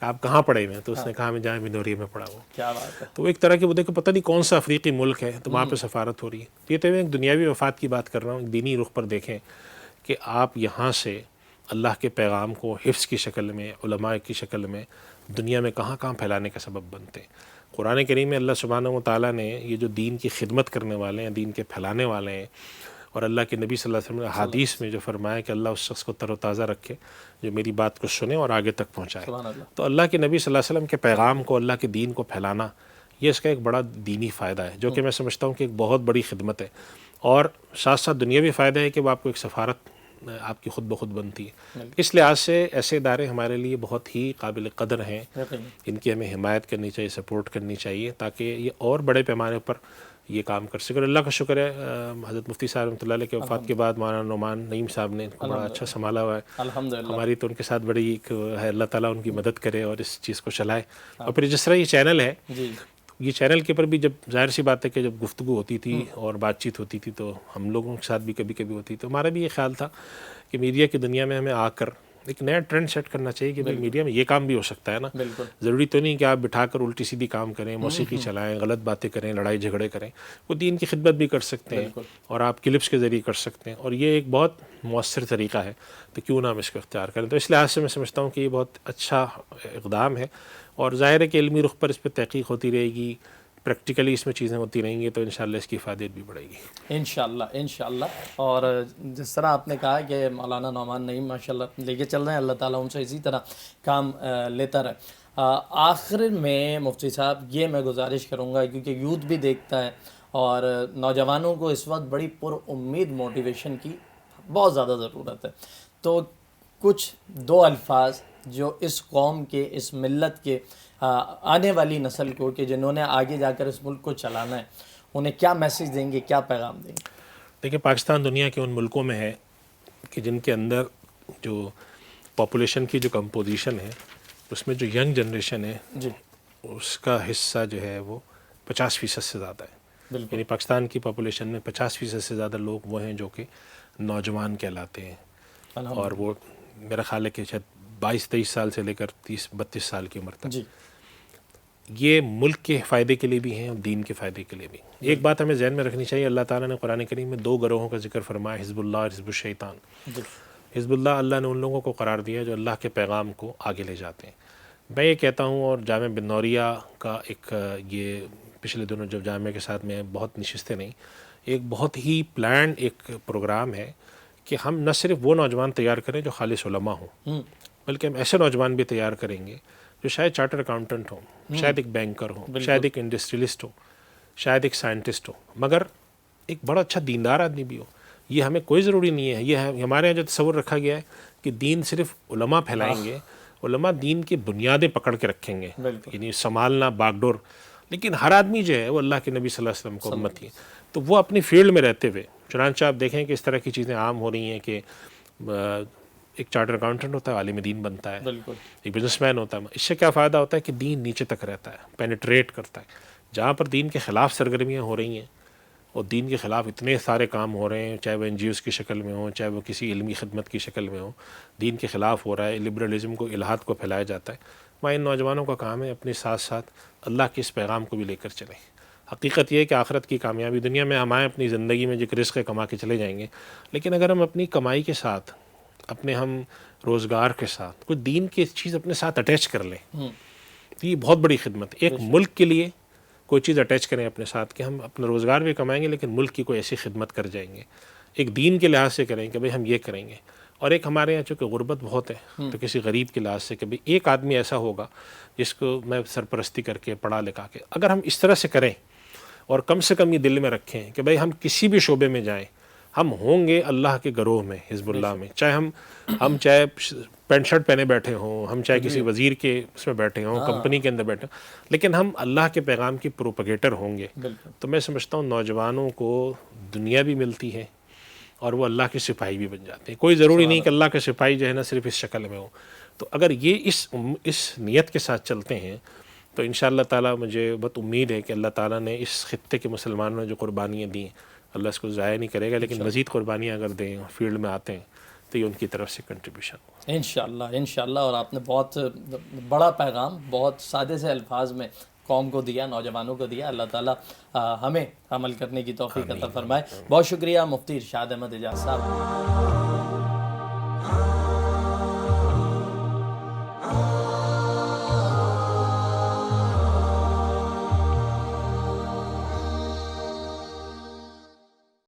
کہ آپ کہاں پڑھے ہوئے ہیں؟ تو اس نے کہا میں جامعہ بنوریہ میں پڑھا ہوں. کیا بات ہے. تو وہ ایک طرح کی وہ دیکھو پتہ نہیں کون سا افریقی ملک ہے، تو وہاں پہ سفارت ہو رہی ہے. یہ تو میں ایک دنیاوی مفاد کی بات کر رہا ہوں. ایک دینی رخ پر دیکھیں کہ آپ یہاں سے اللہ کے پیغام کو حفظ کی شکل میں، علماء کی شکل میں دنیا میں کہاں کہاں پھیلانے کا سبب بنتے ہیں. قرآن کریم میں اللہ سبحانہ و تعالیٰ نے یہ جو دین کی خدمت کرنے والے ہیں، دین کے پھیلانے والے ہیں، اور اللہ کے نبی صلی اللہ علیہ وسلم نے حدیث میں جو فرمایا کہ اللہ اس شخص کو تر و تازہ رکھے جو میری بات کو سنے اور آگے تک پہنچائے. سبحان اللہ. تو اللہ کے نبی صلی اللہ علیہ وسلم کے پیغام کو، اللہ کے دین کو پھیلانا، یہ اس کا ایک بڑا دینی فائدہ ہے، جو کہ میں سمجھتا ہوں کہ ایک بہت بڑی خدمت ہے. اور ساتھ ساتھ دنیاوی فائدہ ہے کہ وہ آپ کو ایک سفارت آپ کی خود بخود بنتی ہے. اس لحاظ سے ایسے ادارے ہمارے لیے بہت ہی قابل قدر ہیں. ان کی ہمیں حمایت کرنی چاہیے، سپورٹ کرنی چاہیے، تاکہ یہ اور بڑے پیمانے پر یہ کام کر سکے. اور اللہ کا شکر ہے حضرت مفتی صاحب رحمۃ اللہ علیہ کے وفات کے بعد مولانا نعمان نعیم صاحب نے ان کو بڑا اچھا سنبھالا ہوا ہے. الحمدللہ. ہماری تو ان کے ساتھ بڑی ایک ہے، اللہ تعالیٰ ان کی مدد کرے اور اس چیز کو چلائے. اور پھر جس طرح یہ چینل ہے، یہ چینل کے اوپر بھی جب ظاہر سی بات ہے کہ جب گفتگو ہوتی تھی اور بات چیت ہوتی تھی تو ہم لوگوں کے ساتھ بھی کبھی کبھی ہوتی. تو ہمارا بھی یہ خیال تھا کہ میڈیا کی دنیا میں ہمیں آ کر ایک نیا ٹرینڈ سیٹ کرنا چاہیے کہ بھائی میڈیا میں یہ کام بھی ہو سکتا ہے نا. ضروری تو نہیں کہ آپ بٹھا کر الٹی سیدھی کام کریں، موسیقی چلائیں، غلط باتیں کریں، لڑائی جھگڑے کریں. وہ دین کی خدمت بھی کر سکتے ہیں اور آپ کلپس کے ذریعے کر سکتے ہیں، اور یہ ایک بہت مؤثر طریقہ ہے. تو کیوں نہ ہم اس کو اختیار کریں. تو اس لحاظ سے میں سمجھتا ہوں کہ یہ بہت اچھا اقدام ہے، اور ظاہر ہے کہ علمی رخ پر اس پہ تحقیق ہوتی رہے گی، پریکٹیکلی اس میں چیزیں ہوتی رہیں گی، تو انشاءاللہ اس کی افادیت بھی بڑھے گی انشاءاللہ. اور جس طرح آپ نے کہا کہ مولانا نعمان نعیم ماشاءاللہ لے کے چل رہے ہیں، اللہ تعالیٰ ان سے اسی طرح کام لیتا رہے. آخر میں مفتی صاحب یہ میں گزارش کروں گا، کیونکہ یوتھ بھی دیکھتا ہے اور نوجوانوں کو اس وقت بڑی پر امید موٹیویشن کی بہت زیادہ ضرورت ہے. تو کچھ دو الفاظ جو اس قوم کے، اس ملت کے آنے والی نسل کو، کہ جنہوں نے آگے جا کر اس ملک کو چلانا ہے، انہیں کیا میسیج دیں گے، کیا پیغام دیں گے؟ دیکھیں، پاکستان دنیا کے ان ملکوں میں ہے کہ جن کے اندر جو پاپولیشن کی جو کمپوزیشن ہے، اس میں جو ینگ جنریشن ہے اس کا حصہ جو ہے وہ 50% سے زیادہ ہے. یعنی پاکستان کی پاپولیشن میں 50% سے زیادہ لوگ وہ ہیں جو کہ نوجوان کہلاتے ہیں، اور وہ میرا خیال ہے کہ شاید 22-23 سال سے لے کر 30-32 سال کی عمر تک. یہ ملک کے فائدے کے لیے بھی ہیں اور دین کے فائدے کے لیے بھی. ایک بات ہمیں ذہن میں رکھنی چاہیے، اللہ تعالیٰ نے قرآن کریم میں 2 گروہوں کا ذکر فرمایا، حزب اللہ اور حزب الشیطان. حزب اللہ نے ان لوگوں کو قرار دیا جو اللہ کے پیغام کو آگے لے جاتے ہیں. میں یہ کہتا ہوں، اور جامعہ بنوریہ کا ایک یہ پچھلے دنوں جب جامعہ کے ساتھ میں بہت نشستیں نہیں، ایک بہت ہی پلانڈ ایک پروگرام ہے کہ ہم نہ صرف وہ نوجوان تیار کریں جو خالص علماء ہوں، بلکہ ہم ایسے نوجوان بھی تیار کریں گے جو شاید چارٹر اکاؤنٹنٹ ہوں، شاید ایک بینکر ہوں، شاید ایک انڈسٹریلسٹ ہو، شاید ایک سائنٹسٹ ہو، مگر ایک بڑا اچھا دیندار آدمی بھی ہو. یہ ہمیں کوئی ضروری نہیں ہے. یہ ہمارے یہاں جو تصور رکھا گیا ہے کہ دین صرف علماء پھیلائیں گے، علماء دین کی بنیادیں پکڑ کے رکھیں گے، یعنی سنبھالنا باغ ڈور. لیکن ہر آدمی جو ہے وہ اللہ کے نبی صلی اللہ علیہ وسلم کو امتی ہے، تو وہ اپنی فیلڈ میں رہتے ہوئے، چنانچہ آپ دیکھیں کہ اس طرح کی چیزیں عام ہو رہی ہیں کہ ایک چارٹر اکاؤنٹنٹ ہوتا ہے، عالم دین بنتا ہے، ایک بزنس مین ہوتا ہے. اس سے کیا فائدہ ہوتا ہے کہ دین نیچے تک رہتا ہے، پینیٹریٹ کرتا ہے. جہاں پر دین کے خلاف سرگرمیاں ہو رہی ہیں اور دین کے خلاف اتنے سارے کام ہو رہے ہیں، چاہے وہ NGOs کی شکل میں ہوں، چاہے وہ کسی علمی خدمت کی شکل میں ہوں، دین کے خلاف ہو رہا ہے، لبرلزم کو، الحاد کو پھیلایا جاتا ہے. وہاں ان نوجوانوں کا کام ہے اپنے ساتھ ساتھ اللہ کے اس پیغام کو بھی لے کر چلیں. حقیقت یہ ہے کہ آخرت کی کامیابی دنیا میں ہم آئیں اپنی زندگی میں جو رزق کما کے چلے جائیں گے، لیکن اگر ہم اپنی کمائی کے ساتھ، اپنے ہم روزگار کے ساتھ کوئی دین کی چیز اپنے ساتھ اٹیچ کر لیں تو یہ بہت بڑی خدمت ہے. ایک ملک کے لیے کوئی چیز اٹیچ کریں اپنے ساتھ کہ ہم اپنا روزگار بھی کمائیں گے لیکن ملک کی کوئی ایسی خدمت کر جائیں گے. ایک دین کے لحاظ سے کریں کہ بھئی ہم یہ کریں گے. اور ایک ہمارے یہاں چونکہ غربت بہت ہے تو کسی غریب کے لحاظ سے کہ بھئی ایک آدمی ایسا ہوگا جس کو میں سرپرستی کر کے پڑھا لکھا کے, اگر ہم اس طرح سے کریں اور کم سے کم یہ دل میں رکھیں کہ بھئی ہم کسی بھی شعبے میں جائیں ہم ہوں گے اللہ کے گروہ میں, حزب اللہ میں, چاہے ہم چاہے پینٹ شرٹ پہنے بیٹھے ہوں, ہم چاہے کسی وزیر کے اس میں بیٹھے ہوں, کمپنی کے اندر بیٹھے ہوں, لیکن ہم اللہ کے پیغام کی پروپیگیٹر ہوں گے. تو میں سمجھتا ہوں نوجوانوں کو دنیا بھی ملتی ہے اور وہ اللہ کے سپاہی بھی بن جاتے ہیں. کوئی ضروری نہیں کہ اللہ کے سپاہی جو ہے نا صرف اس شکل میں ہو. تو اگر یہ اس نیت کے ساتھ چلتے ہیں تو انشاءاللہ تعالیٰ مجھے بہت امید ہے کہ اللہ تعالیٰ نے اس خطے کے مسلمانوں نے جو قربانیاں دی ہیں اللہ اس کو ضائع نہیں کرے گا, لیکن مزید قربانیاں اگر دیں فیلڈ میں آتے ہیں تو یہ ان کی طرف سے کنٹریبیوشن ہو. انشاءاللہ. اور آپ نے بہت بڑا پیغام بہت سادے سے الفاظ میں قوم کو دیا, نوجوانوں کو دیا. اللہ تعالیٰ ہمیں عمل کرنے کی توفیق عطا فرمائے. بہت شکریہ مفتی ارشاد احمد اعجاز صاحب.